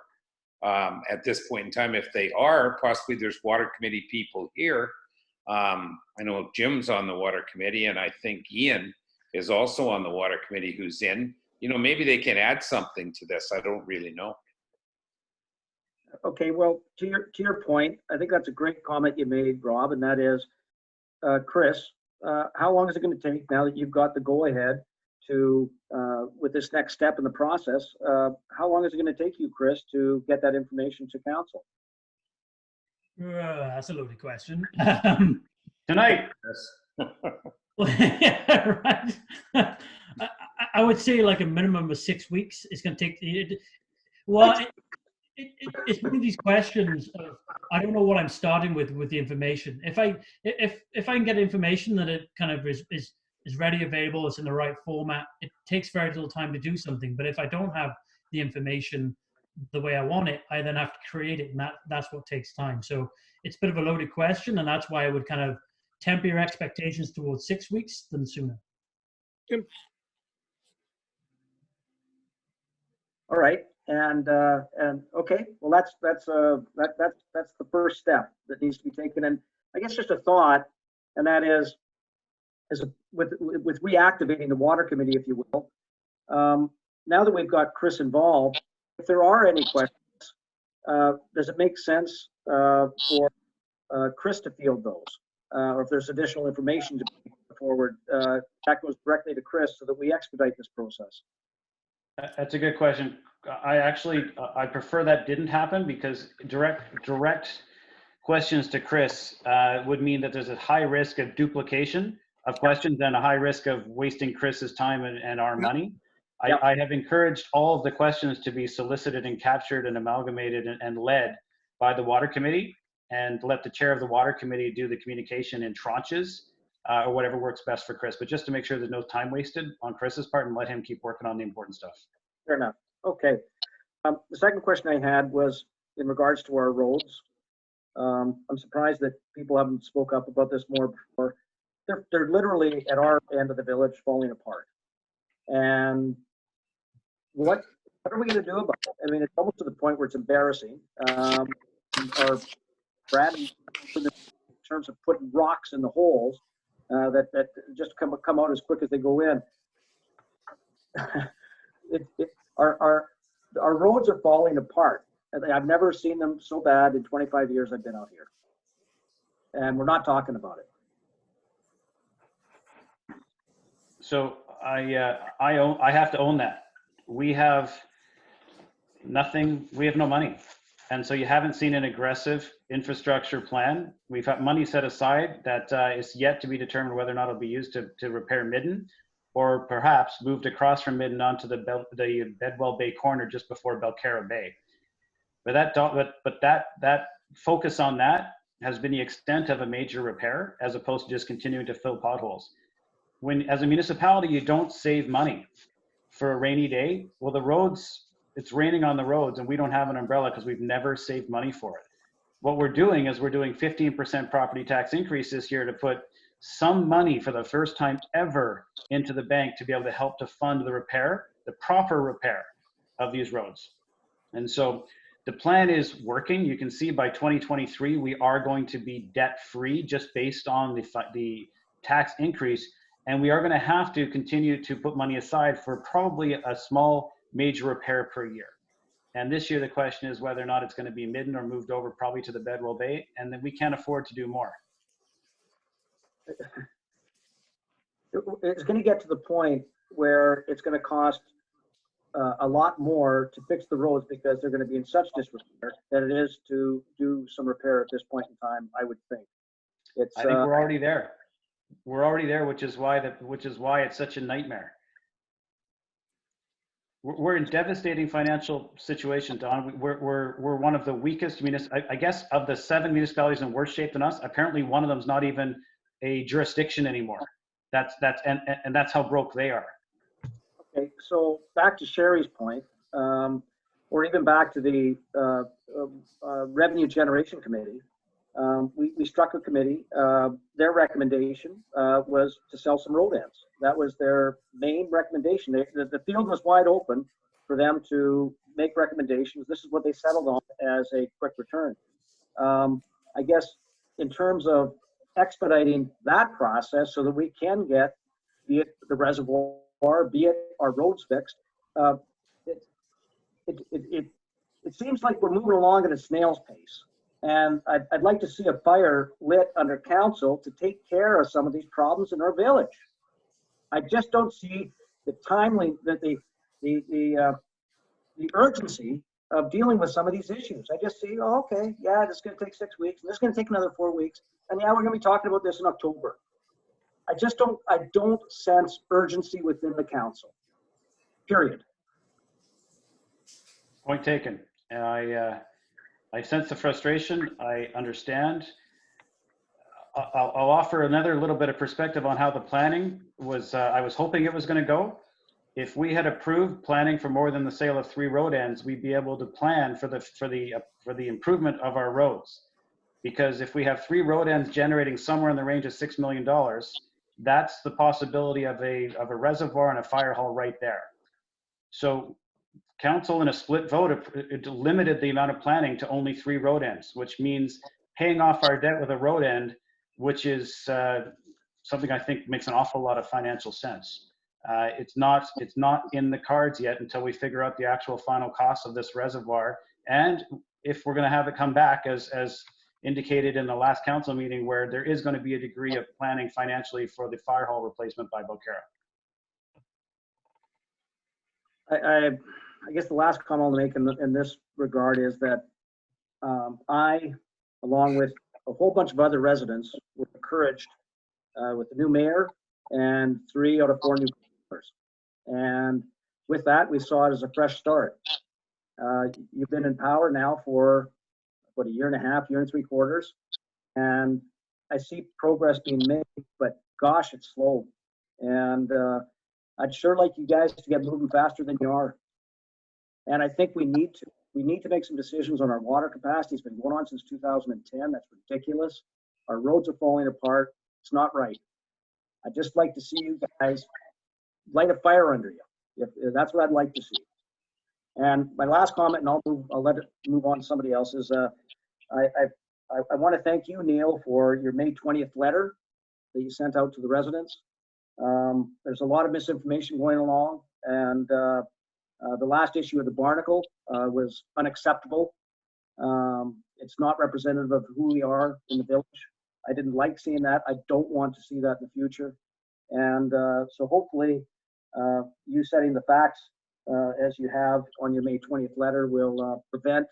at this point in time. If they are, possibly there's water committee people here. I know Jim's on the water committee, and I think Ian is also on the water committee who's in. Maybe they can add something to this. I don't really know. Okay, well, to your point, I think that's a great comment you made, Rob, and that is, Chris, how long is it going to take now that you've got the go-ahead to, with this next step in the process, how long is it going to take you, Chris, to get that information to council? That's a loaded question. Tonight. Yeah, right. I would say like a minimum of 6 weeks. It's going to take. It's one of these questions of, I don't know what I'm starting with the information. If I can get information that it kind of is ready, available, it's in the right format, it takes very little time to do something. But if I don't have the information the way I want it, I then have to create it, and that's what takes time. So it's a bit of a loaded question, and that's why I would kind of temper your expectations towards 6 weeks than sooner. All right, and okay, well that's the first step that needs to be taken. And I guess just a thought, and that is with reactivating the water committee, if you will. Now that we've got Chris involved, if there are any questions, does it make sense for Chris to field those? Or if there's additional information to be forward, that goes directly to Chris so that we expedite this process. That's a good question. I prefer that didn't happen, because direct questions to Chris would mean that there's a high risk of duplication of questions and a high risk of wasting Chris's time and our money. Yep. I have encouraged all of the questions to be solicited and captured and amalgamated and led by the water committee, and let the chair of the water committee do the communication in tranches, or whatever works best for Chris. But just to make sure there's no time wasted on Chris's part, and let him keep working on the important stuff. Fair enough. Okay. The second question I had was in regards to our roads. I'm surprised that people haven't spoke up about this more before. They're literally at our end of the village falling apart. And what are we going to do about it? I mean, it's almost to the point where it's embarrassing. Or Brad, in terms of putting rocks in the holes that just come out as quick as they go in. Our roads are falling apart. I've never seen them so bad in 25 years I've been out here. And we're not talking about it. So I have to own that. We have nothing, we have no money. And so you haven't seen an aggressive infrastructure plan. We've got money set aside that is yet to be determined whether or not it'll be used to repair Midden, or perhaps moved across from Midden onto the Bedwell Bay corner just before Belcarra Bay. But that focus on that has been the extent of a major repair, as opposed to just continuing to fill potholes. When, as a municipality, you don't save money for a rainy day, well, the roads, it's raining on the roads and we don't have an umbrella because we've never saved money for it. What we're doing is we're doing 15% property tax increase this year to put some money for the first time ever into the bank to be able to help to fund the repair, the proper repair of these roads. And so the plan is working. You can see by 2023, we are going to be debt free just based on the tax increase. And we are going to have to continue to put money aside for probably a small major repair per year. And this year, the question is whether or not it's going to be Midden or moved over probably to the Bedwell Bay, and then we can't afford to do more. It's going to get to the point where it's going to cost a lot more to fix the roads because they're going to be in such disrepair than it is to do some repair at this point in time, I would think. I think we're already there. We're already there, which is why it's such a nightmare. We're in devastating financial situation, Don. We're one of the weakest I guess of the 7 municipalities in worse shape than us. Apparently, one of them's not even a jurisdiction anymore. That's how broke they are. Okay, so back to Sherry's point, or even back to the Revenue Generation Committee. We struck a committee. Their recommendation was to sell some road ends. That was their main recommendation. The field was wide open for them to make recommendations. This is what they settled on as a quick return. I guess in terms of expediting that process so that we can get, be it the reservoir, be it our roads fixed, it seems like we're moving along at a snail's pace. And I'd like to see a fire lit under council to take care of some of these problems in our village. I just don't see the the urgency of dealing with some of these issues. I just see, oh, okay, yeah, this is going to take 6 weeks, and this is going to take another 4 weeks, and yeah, we're going to be talking about this in October. I don't sense urgency within the council. Period. Point taken. I sense the frustration. I understand. I'll offer another little bit of perspective on how the planning was. I was hoping it was going to go. If we had approved planning for more than the sale of 3 road ends, we'd be able to plan for the improvement of our roads. Because if we have 3 road ends generating somewhere in the range of $6 million, that's the possibility of a reservoir and a fire hall right there. So council in a split vote, it limited the amount of planning to only 3 road ends, which means paying off our debt with a road end, which is something I think makes an awful lot of financial sense. It's not in the cards yet until we figure out the actual final cost of this reservoir. And if we're going to have it come back as indicated in the last council meeting, where there is going to be a degree of planning financially for the fire hall replacement by Belcarra. I guess the last comment I'll make in this regard is that I, along with a whole bunch of other residents, were encouraged with the new mayor and 3 out of 4 new councillors. And with that, we saw it as a fresh start. You've been in power now for what, a year and a half, year and 3 quarters, and I see progress being made, but gosh, it's slow. And I'd sure like you guys to get moving faster than you are. And I think we need to make some decisions on our water capacity. It's been going on since 2010. That's ridiculous. Our roads are falling apart. It's not right. I'd just like to see you guys light a fire under you. If that's what I'd like to see. And my last comment, and I'll let it move on to somebody else, is I want to thank you, Neil, for your May 20th letter that you sent out to the residents. There's a lot of misinformation going along, and the last issue of the Barnacle was unacceptable. It's not representative of who we are in the village. I didn't like seeing that. I don't want to see that in the future. And so hopefully you setting the facts as you have on your May 20th letter will prevent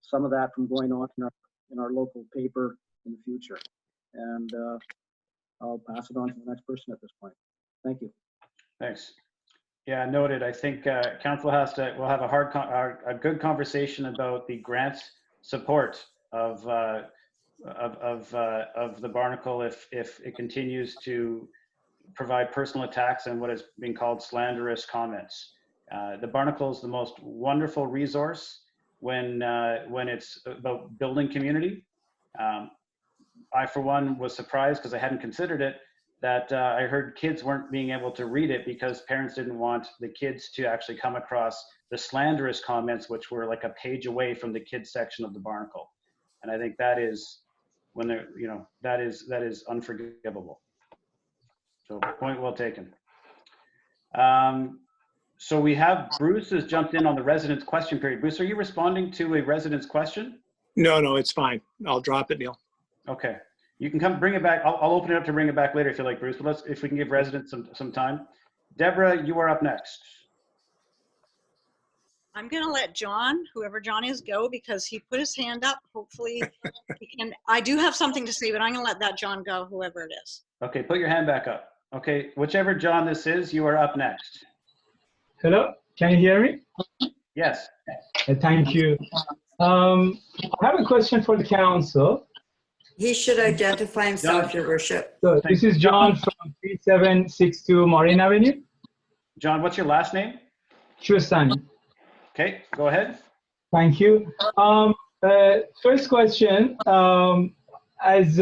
some of that from going on in our local paper in the future. And I'll pass it on to the next person at this point. Thank you. Thanks. Yeah, noted. I think council we'll have a good conversation about the grant support of the Barnacle if it continues to provide personal attacks and what is being called slanderous comments. The Barnacle is the most wonderful resource when it's about building community. I, for one, was surprised because I hadn't considered it, that I heard kids weren't being able to read it because parents didn't want the kids to actually come across the slanderous comments, which were like a page away from the kids section of the Barnacle. And I think that is when they're, that is unforgivable. So point well taken. So we have Bruce has jumped in on the residents' question period. Bruce, are you responding to a resident's question? No, it's fine. I'll drop it, Neil. Okay. You can come bring it back. I'll open it up to bring it back later if you like, Bruce, but if we can give residents some time. Deborah, you are up next. I'm going to let John, whoever John is, go because he put his hand up. Hopefully he can. I do have something to say, but I'm going to let that John go, whoever it is. Okay, put your hand back up. Okay, whichever John this is, you are up next. Hello, can you hear me? Yes. Thank you. I have a question for the council. He should identify himself, Your Worship. So this is John from 3762 Marine Avenue. John, what's your last name? Shustani. Okay, go ahead. Thank you. First question, as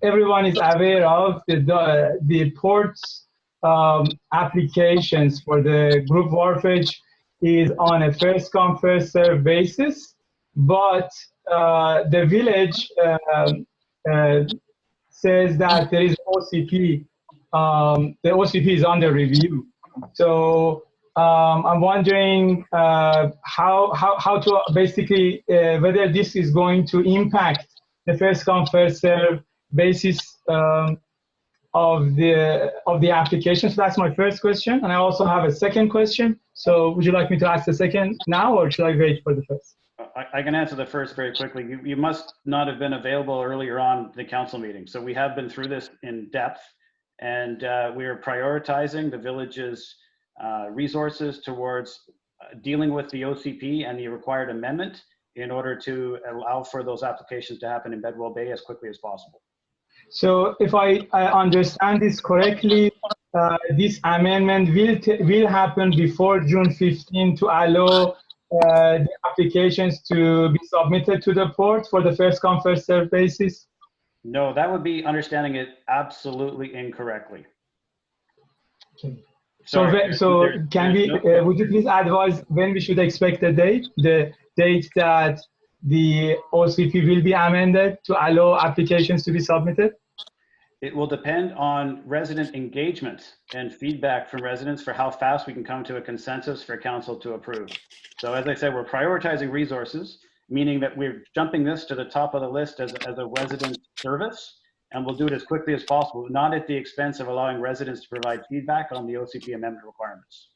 everyone is aware of, the ports applications for the group wharfage is on a first come first serve basis, but the village says that there is OCP. The OCP is under review. So I'm wondering how to basically whether this is going to impact the first come first serve basis of the application. So that's my first question, and I also have a second question. So would you like me to ask the second now, or should I wait for the first? I can answer the first very quickly. You must not have been available earlier on the council meeting. So we have been through this in depth, and we are prioritizing the village's resources towards dealing with the OCP and the required amendment in order to allow for those applications to happen in Bedwell Bay as quickly as possible. So if I understand this correctly, this amendment will happen before June 15 to allow the applications to be submitted to the port for the first come first serve basis? No, that would be understanding it absolutely incorrectly. Okay. So can we, would you please advise when we should expect the date that the OCP will be amended to allow applications to be submitted? It will depend on resident engagement and feedback from residents for how fast we can come to a consensus for council to approve. So as I said, we're prioritizing resources, meaning that we're jumping this to the top of the list as a resident service, and we'll do it as quickly as possible, not at the expense of allowing residents to provide feedback on the OCP amendment requirements.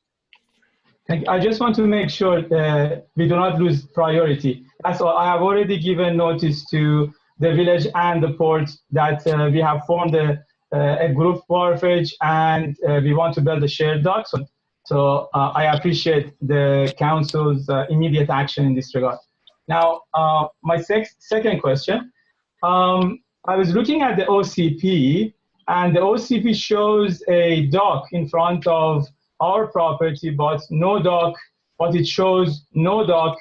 Thank you. I just want to make sure that we do not lose priority. That's all. I have already given notice to the village and the port that we have formed a a group wharfage, and we want to build a shared dock. So I appreciate the council's immediate action in this regard. Now, my second question, I was looking at the OCP, and the OCP shows a dock in front of our property, but no dock, but it shows no dock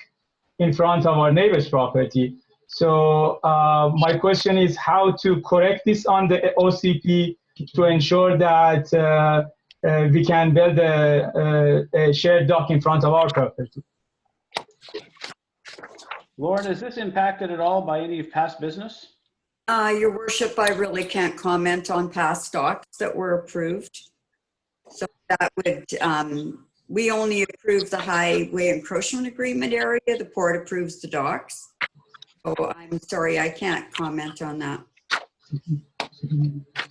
in front of our neighbor's property. So my question is how to correct this on the OCP to ensure that we can build a shared dock in front of our property. Lauren, is this impacted at all by any past business? Your worship, I really can't comment on past docks that were approved. So that would, we only approve the highway encroachment agreement area. The port approves the docks. So I'm sorry, I can't comment on that.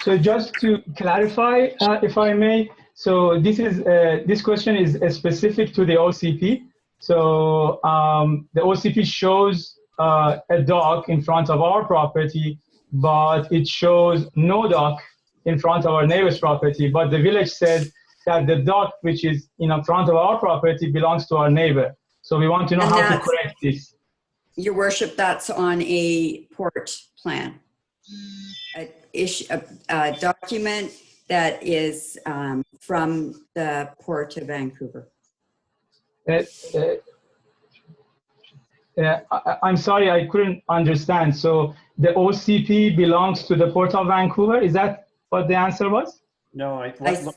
So just to clarify, if I may, so this question is specific to the OCP. So the OCP shows a dock in front of our property, but it shows no dock in front of our neighbor's property. But the village said that the dock which is in front of our property belongs to our neighbor. So we want to know how to correct this. Your worship, that's on a port plan. A document that is from the Port of Vancouver. I'm sorry, I couldn't understand. So the OCP belongs to the Port of Vancouver? Is that what the answer was? No,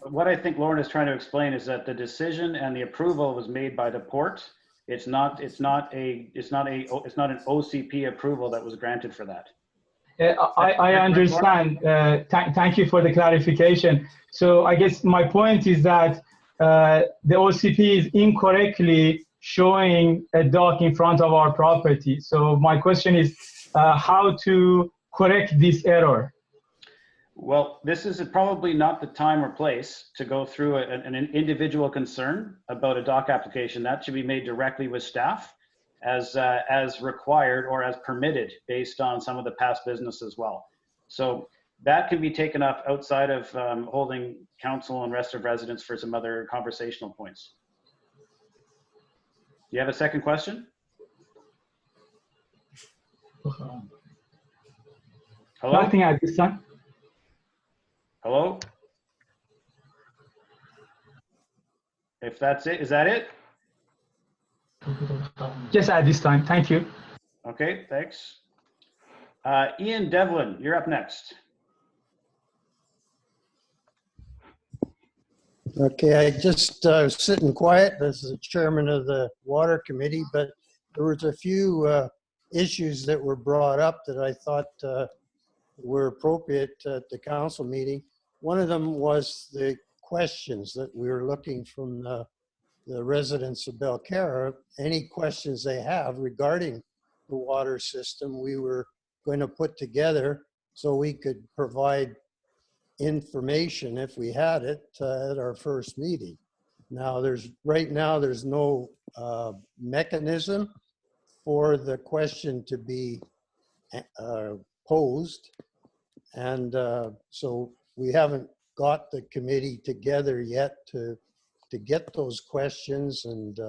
what I think Lauren is trying to explain is that the decision and the approval was made by the port. It's not an OCP approval that was granted for that. I understand. Thank you for the clarification. So I guess my point is that the OCP is incorrectly showing a dock in front of our property. So my question is how to correct this error? Well, this is probably not the time or place to go through an individual concern about a dock application. That should be made directly with staff as required or as permitted based on some of the past business as well. So that can be taken up outside of holding council and rest of residents for some other conversational points. Do you have a second question? Hello? Nothing at this time. Hello? If that's it, is that it? Just at this time. Thank you. Okay, thanks. Ian Devlin, you're up next. Okay, I just was sitting quiet as the chairman of the water committee, but there was a few issues that were brought up that I thought were appropriate at the council meeting. One of them was the questions that we were looking from the residents of Belcarra. Any questions they have regarding the water system, we were going to put together so we could provide information if we had it at our first meeting. Now right now there's no mechanism for the question to be posed, and so we haven't got the committee together yet to get those questions and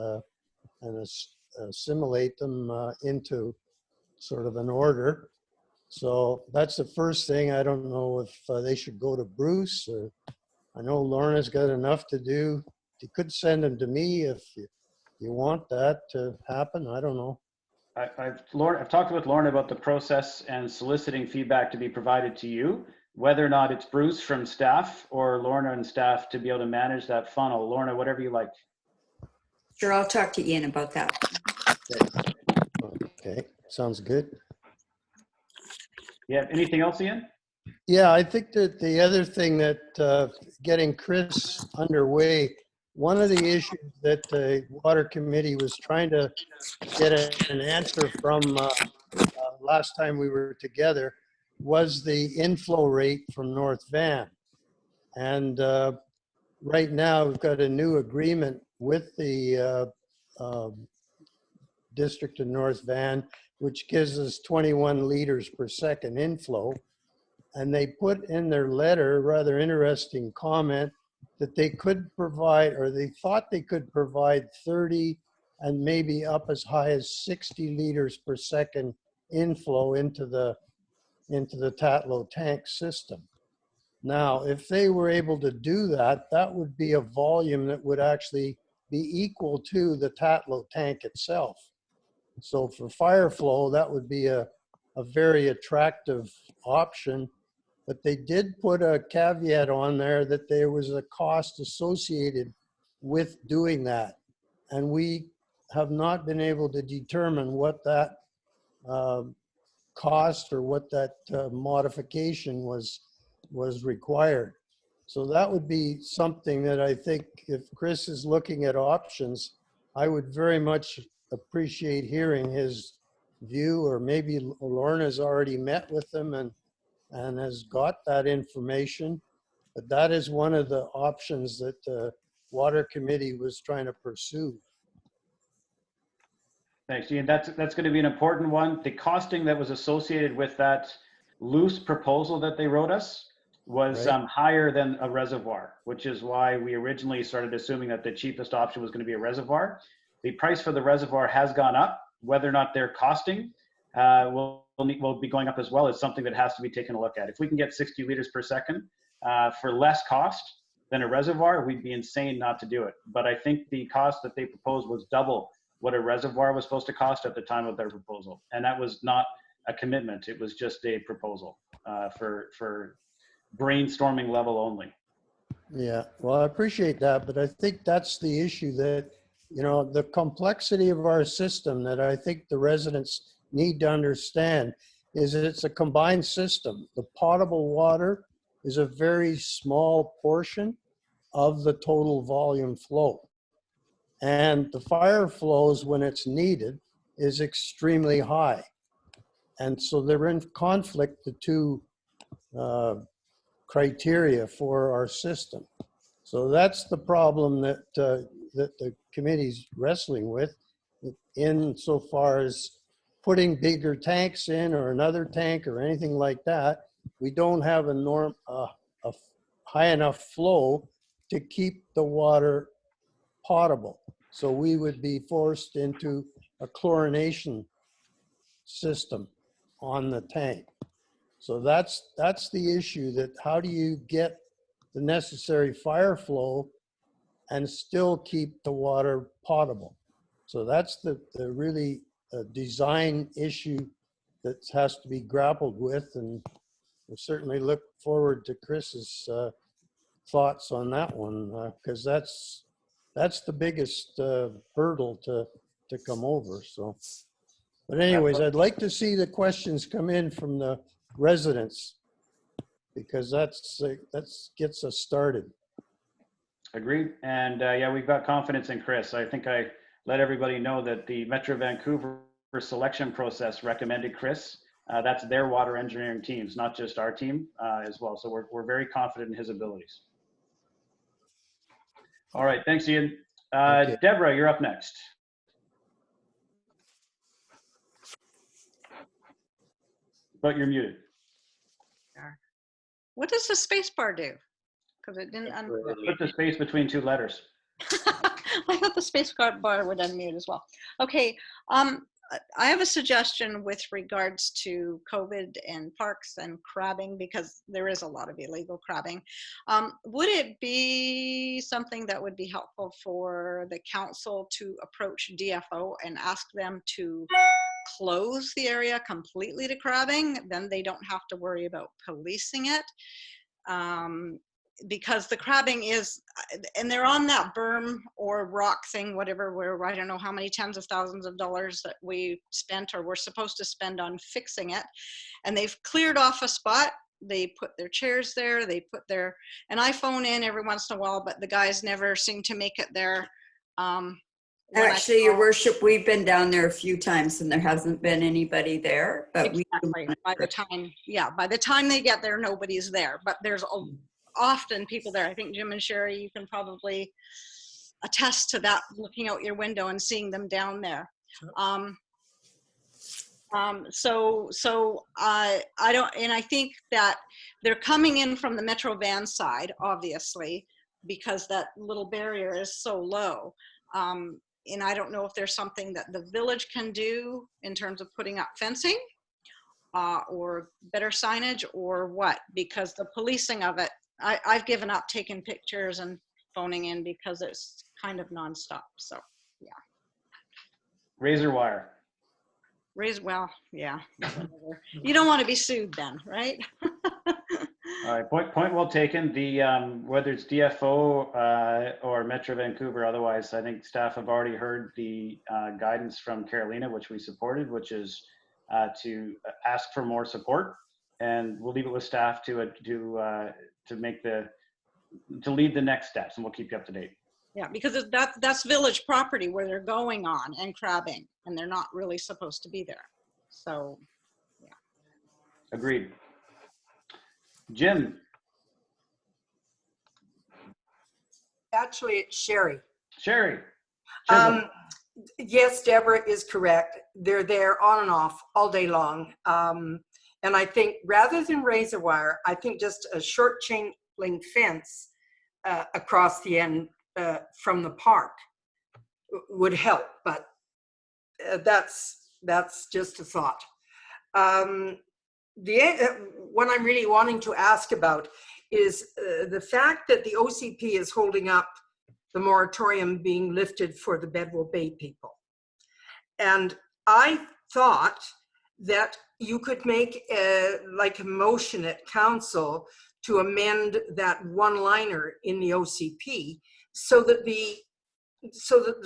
assimilate them into sort of an order. So that's the first thing. I don't know if they should go to Bruce, or I know Lorna's got enough to do. You could send them to me if you want that to happen. I don't know. I've talked with Lorna about the process and soliciting feedback to be provided to you, whether or not it's Bruce from staff or Lorna and staff to be able to manage that funnel. Lorna, whatever you like. Sure, I'll talk to Ian about that. Okay, sounds good. Yeah, anything else, Ian? Yeah, I think that the other thing that getting Chris underway, one of the issues that the water committee was trying to get an answer from last time we were together was the inflow rate from North Van. And right now we've got a new agreement with the District of North Van, which gives us 21 liters per second inflow. And they put in their letter, rather interesting comment, that they could provide, or they thought they could provide 30 and maybe up as high as 60 liters per second inflow into the Tatlow tank system. Now, if they were able to do that, that would be a volume that would actually be equal to the Tatlow tank itself. So for fire flow, that would be a very attractive option. But they did put a caveat on there that there was a cost associated with doing that. And we have not been able to determine what that cost or what that modification was required. So that would be something that I think if Chris is looking at options, I would very much appreciate hearing his view, or maybe Lorna's already met with them and has got that information. But that is one of the options that the Water Committee was trying to pursue. Thanks, Ian. That's going to be an important one. The costing that was associated with that loose proposal that they wrote us was Right. higher than a reservoir, which is why we originally started assuming that the cheapest option was going to be a reservoir. The price for the reservoir has gone up. Whether or not their costing will be going up as well is something that has to be taken a look at. If we can get 60 liters per second for less cost than a reservoir, we'd be insane not to do it. But I think the cost that they proposed was double what a reservoir was supposed to cost at the time of their proposal. And that was not a commitment. It was just a proposal for brainstorming level only. Yeah, well, I appreciate that, but I think that's the issue, that, you know, the complexity of our system that I think the residents need to understand is that it's a combined system. The potable water is a very small portion of the total volume flow. And the fire flows, when it's needed, is extremely high. And so they're in conflict, the two criteria for our system. So that's the problem that that the committee's wrestling with, insofar as putting bigger tanks in, or another tank or anything like that. We don't have a high enough flow to keep the water potable. So we would be forced into a chlorination system on the tank. So that's the issue, that how do you get the necessary fire flow and still keep the water potable? So that's the really design issue that has to be grappled with, and we certainly look forward to Chris's thoughts on that one, because that's the biggest hurdle to come over. So, but anyways, I'd like to see the questions come in from the residents, because that gets us started. Agreed. And yeah, we've got confidence in Chris. I think I let everybody know that the Metro Vancouver selection process recommended Chris. That's their water engineering teams, not just our team as well. So we're very confident in his abilities. All right, thanks, Ian. Deborah, you're up next. But you're muted. What does the space bar do? Because it didn't unmute. Put the space between two letters. I thought the space bar would unmute as well. Okay, I have a suggestion with regards to COVID and parks and crabbing, because there is a lot of illegal crabbing. Would it be something that would be helpful for the council to approach DFO and ask them to close the area completely to crabbing? Then they don't have to worry about policing it. Because the crabbing is, and they're on that berm or rock thing, whatever, where I don't know how many tens of thousands of dollars that we spent or we're supposed to spend on fixing it. And they've cleared off a spot. They put their chairs there, they put their, and I phone in every once in a while, but the guys never seem to make it there. Actually, Your Worship, we've been down there a few times and there hasn't been anybody there. But exactly. By the time they get there, nobody's there. But there's often people there. I think Jim and Sherry, you can probably attest to that, looking out your window and seeing them down there. So I don't, and I think that they're coming in from the Metro Van side, obviously, because that little barrier is so low. And I don't know if there's something that the village can do in terms of putting up fencing or better signage or what, because the policing of it, I've given up taking pictures and phoning in because it's kind of nonstop. So, yeah. Razor wire. Well, yeah, whatever. You don't want to be sued then, right? All right, point well taken. The whether it's DFO or Metro Vancouver, otherwise, I think staff have already heard the guidance from Carolina, which we supported, which is to ask for more support, and we'll leave it with staff to lead the next steps, and we'll keep you up to date. Yeah, because that's village property where they're going on and crabbing, and they're not really supposed to be there. So, yeah. Agreed. Jim. Actually, it's Sherry. Sherry. Yes, Deborah is correct. They're there on and off all day long. And I think rather than razor wire, I think just a short chain link fence across the end from the park would help, but that's just a thought. What I'm really wanting to ask about is the fact that the OCP is holding up the moratorium being lifted for the Bedwell Bay people. And I thought that you could make a motion at council to amend that one-liner in the OCP so that the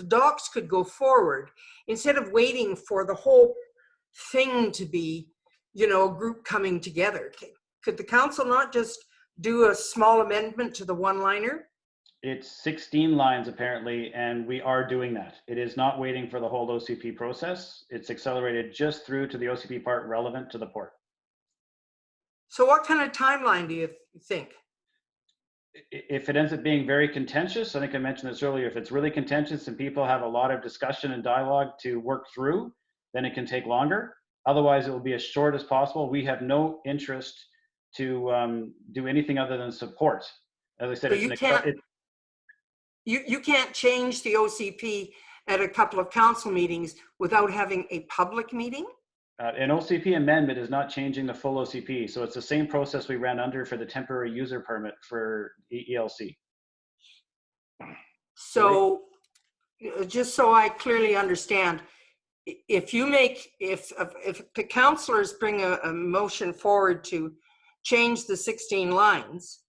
docs could go forward instead of waiting for the whole thing to be, a group coming together. Could the council not just do a small amendment to the one-liner? It's 16 lines apparently, and we are doing that. It is not waiting for the whole OCP process. It's accelerated just through to the OCP part relevant to the port. So what kind of timeline do you think? If it ends up being very contentious, I think I mentioned this earlier, if it's really contentious and people have a lot of discussion and dialogue to work through, then it can take longer. Otherwise, it will be as short as possible. We have no interest to do anything other than support. As I said, so you can't change the OCP at a couple of council meetings without having a public meeting? An OCP amendment is not changing the full OCP. So it's the same process we ran under for the temporary user permit for ELC. So just so I clearly understand, if the councillors bring a motion forward to change the 16 lines,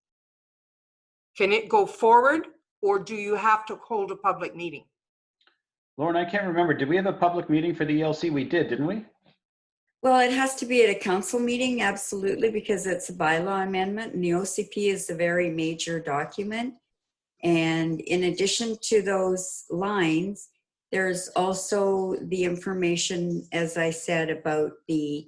can it go forward or do you have to hold a public meeting? Lauren, I can't remember. Did we have a public meeting for the ELC? We did, didn't we? Well, it has to be at a council meeting, absolutely, because it's a bylaw amendment and the OCP is a very major document. And in addition to those lines, there's also the information, as I said, about the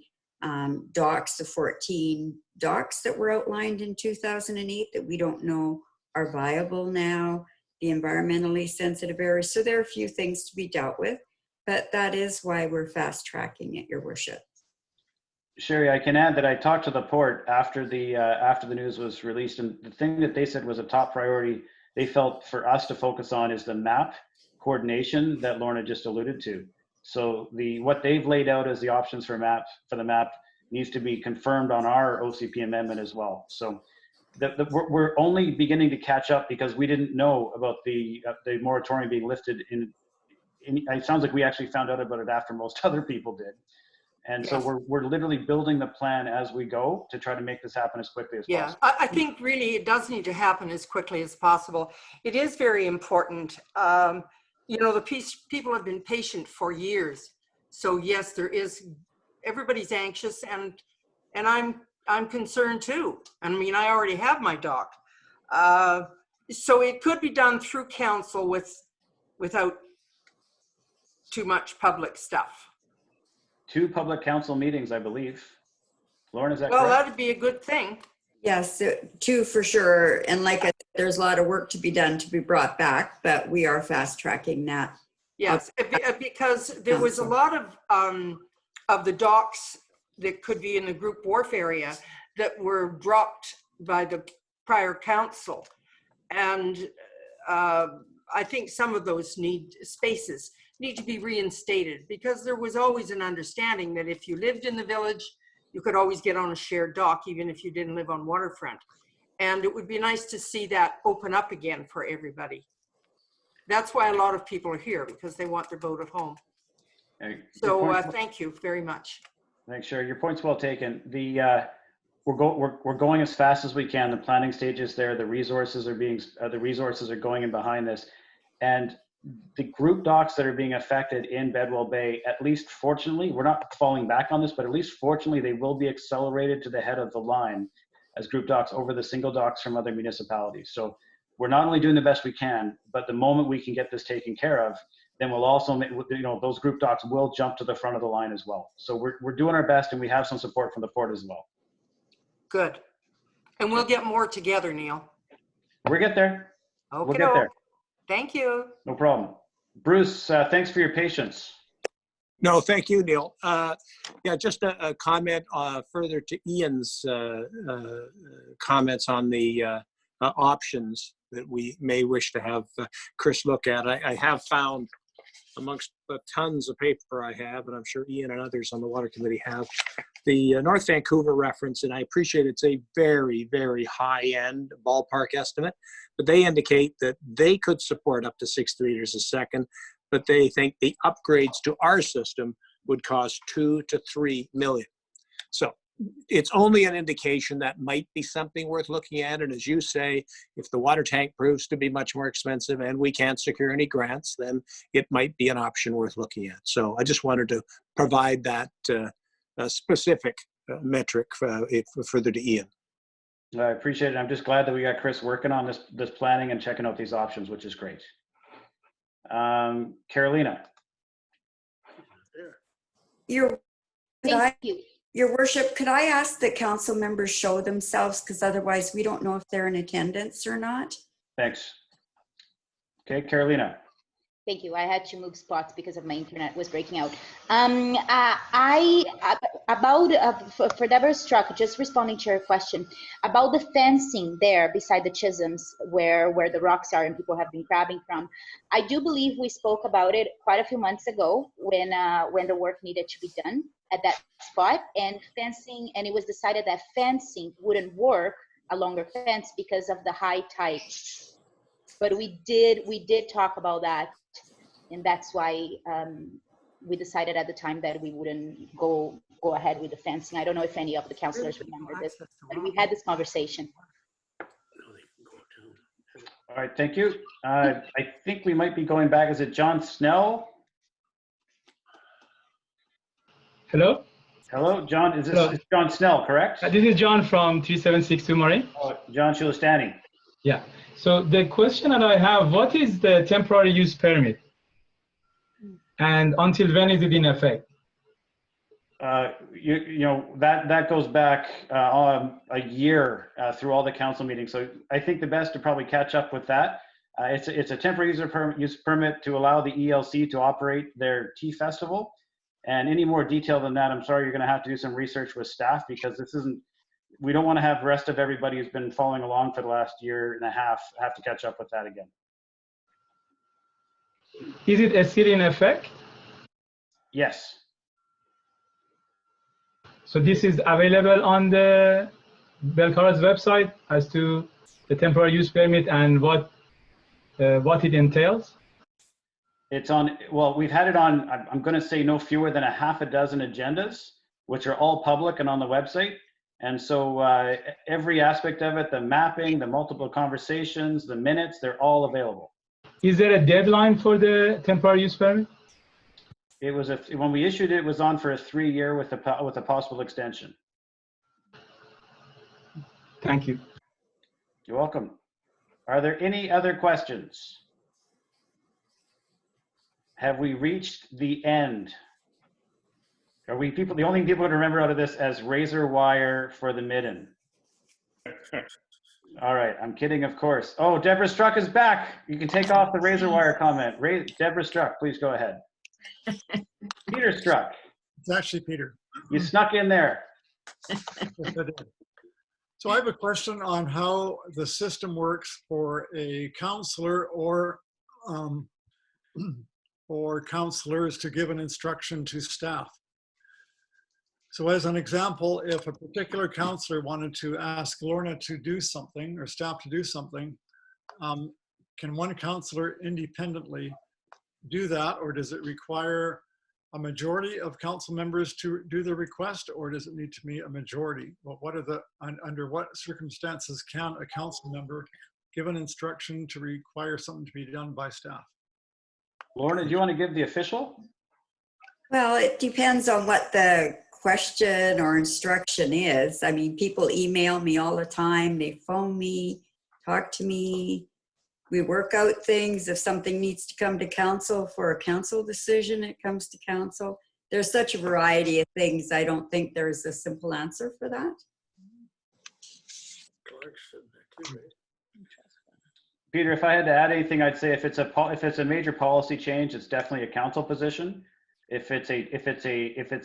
docks, the 14 docks that were outlined in 2008 that we don't know are viable now, the environmentally sensitive areas. So there are a few things to be dealt with, but that is why we're fast tracking it, Your Worship. Sherry, I can add that I talked to the port after the news was released, and the thing that they said was a top priority they felt for us to focus on is the map coordination that Lorna just alluded to. So what they've laid out as the options for the map needs to be confirmed on our OCP amendment as well. So we're only beginning to catch up because we didn't know about the moratorium being lifted it sounds like we actually found out about it after most other people did. And yes. So we're literally building the plan as we go to try to make this happen as quickly as possible. Yeah, I think really it does need to happen as quickly as possible. It is very important. People have been patient for years. So yes, everybody's anxious and I'm concerned too. I mean, I already have my dog. So it could be done through council without too much public stuff. 2 public council meetings, I believe. Lauren, is that correct? Well, correct? that'd be a good thing. Yes, 2 for sure. And like I said, there's a lot of work to be done to be brought back, but we are fast tracking that. Yes, because there was a lot of of the docks that could be in the group wharf area that were dropped by the prior council. And I think some of those spaces need to be reinstated, because there was always an understanding that if you lived in the village, you could always get on a shared dock, even if you didn't live on waterfront. And it would be nice to see that open up again for everybody. That's why a lot of people are here, because they want their boat at home. Hey, So thank you very much. Thanks, Sherry. Your point's well taken. We're going as fast as we can. The planning stage is there. The resources are going in behind this, and the group docks that are being affected in Bedwell Bay, at least fortunately, we're not falling back on this, but at least fortunately, they will be accelerated to the head of the line as group docks over the single docks from other municipalities. So we're not only doing the best we can, but the moment we can get this taken care of, then we'll also, those group docks will jump to the front of the line as well. So we're doing our best, and we have some support from the port as well. Good. And we'll get more together, Neil. We'll get there. Okay. We'll get there. Thank you. No problem. Bruce, thanks for your patience. No, thank you, Neil. Yeah, just a comment further to Ian's comments on the options that we may wish to have Chris look at. I have found, amongst the tons of paper I have, and I'm sure Ian and others on the Water Committee have, the North Vancouver reference, and I appreciate it's a very, very high-end ballpark estimate, but they indicate that they could support up to 60 liters a second, but they think the upgrades to our system would cost $2 to $3 million. So it's only an indication that might be something worth looking at. And as you say, if the water tank proves to be much more expensive and we can't secure any grants, then it might be an option worth looking at. So I just wanted to provide that specific metric further to Ian. I appreciate it. I'm just glad that we got Chris working on this planning and checking out these options, which is great. Carolina. Thank you. Your worship, could I ask that council members show themselves, because otherwise we don't know if they're in attendance or not? Thanks. Okay, Carolina. Thank you. I had to move spots because of my internet was breaking out. For Deborah Struck, just responding to your question about the fencing there beside the Chisholms where the rocks are and people have been crabbing from. I do believe we spoke about it quite a few months ago when the work needed to be done at that spot, and it was decided that fencing wouldn't work, a longer fence, because of the high tide. But we did talk about that, and that's why we decided at the time that we wouldn't go ahead with the fencing. I don't know if any of the councillors remember this, but we had this conversation. All right, thank you. I think we might be going back. Is it John Snell? Hello? Hello, John. Is this John Snell, correct? This is John from 3762 Murray. Oh, John Shulistani. Yeah. So the question that I have, what is the temporary use permit? And until when is it in effect? That goes back a year through all the council meetings. So I think the best to probably catch up with that. It's a temporary use permit to allow the ELC to operate their tea festival. And any more detail than that, I'm sorry, you're going to have to do some research with staff, because we don't want to have the rest of everybody who's been following along for the last year and a half have to catch up with that again. Is it still in effect? Yes. So this is available on the Belcarra's website as to the temporary use permit and what it entails? It's on, well, we've had it on, I'm going to say no fewer than a half a dozen agendas, which are all public and on the website. And so every aspect of it, the mapping, the multiple conversations, the minutes, they're all available. Is there a deadline for the temporary use permit? It was when we issued it, it was on for a 3-year with a possible extension. Thank you. You're welcome. Are there any other questions? Have we reached the end? Are we the only people to remember out of this as razor wire for the midden? All right, I'm kidding, of course. Oh, Deborah Struck is back. You can take off the razor wire comment. Deborah Struck, please go ahead. Peter Struck. It's actually Peter. You snuck in there. Yes, I did. So I have a question on how the system works for a counselor or counselors to give an instruction to staff. So as an example, if a particular counselor wanted to ask Lorna to do something or staff to do something, can one counselor independently do that, or does it require a majority of council members to do the request, or does it need to be a majority? Well, under what circumstances can a council member give an instruction to require something to be done by staff? Lorna, do you want to give the official? Well, it depends on what the question or instruction is. I mean, people email me all the time. They phone me, talk to me. We work out things. If something needs to come to council for a council decision, it comes to council. There's such a variety of things. I don't think there's a simple answer for that. Peter, if I had to add anything, I'd say if it's a major policy change, it's definitely a council position. If it's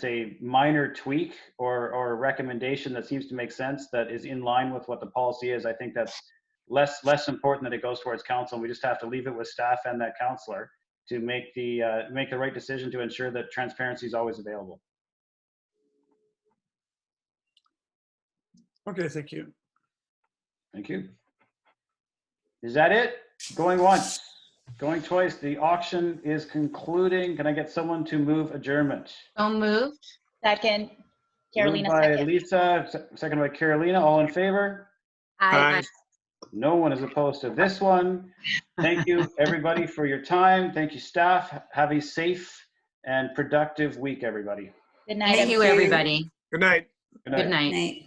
a minor tweak or a recommendation that seems to make sense, that is in line with what the policy is, I think that's less important that it goes towards council. We just have to leave it with staff and that counselor to make the right decision to ensure that transparency is always available. Okay, thank you. Thank you. Is that it? Going once, going twice. The auction is concluding. Can I get someone to move adjournment? So moved. Second, Carolina, Moved by second. Lisa, second by Carolina. All in favor? Aye. No one is opposed to this one. Thank you, everybody, for your time. Thank you, staff. Have a safe and productive week, everybody. Good night. Thank you, everybody. Good night. Good night. Good night. Night.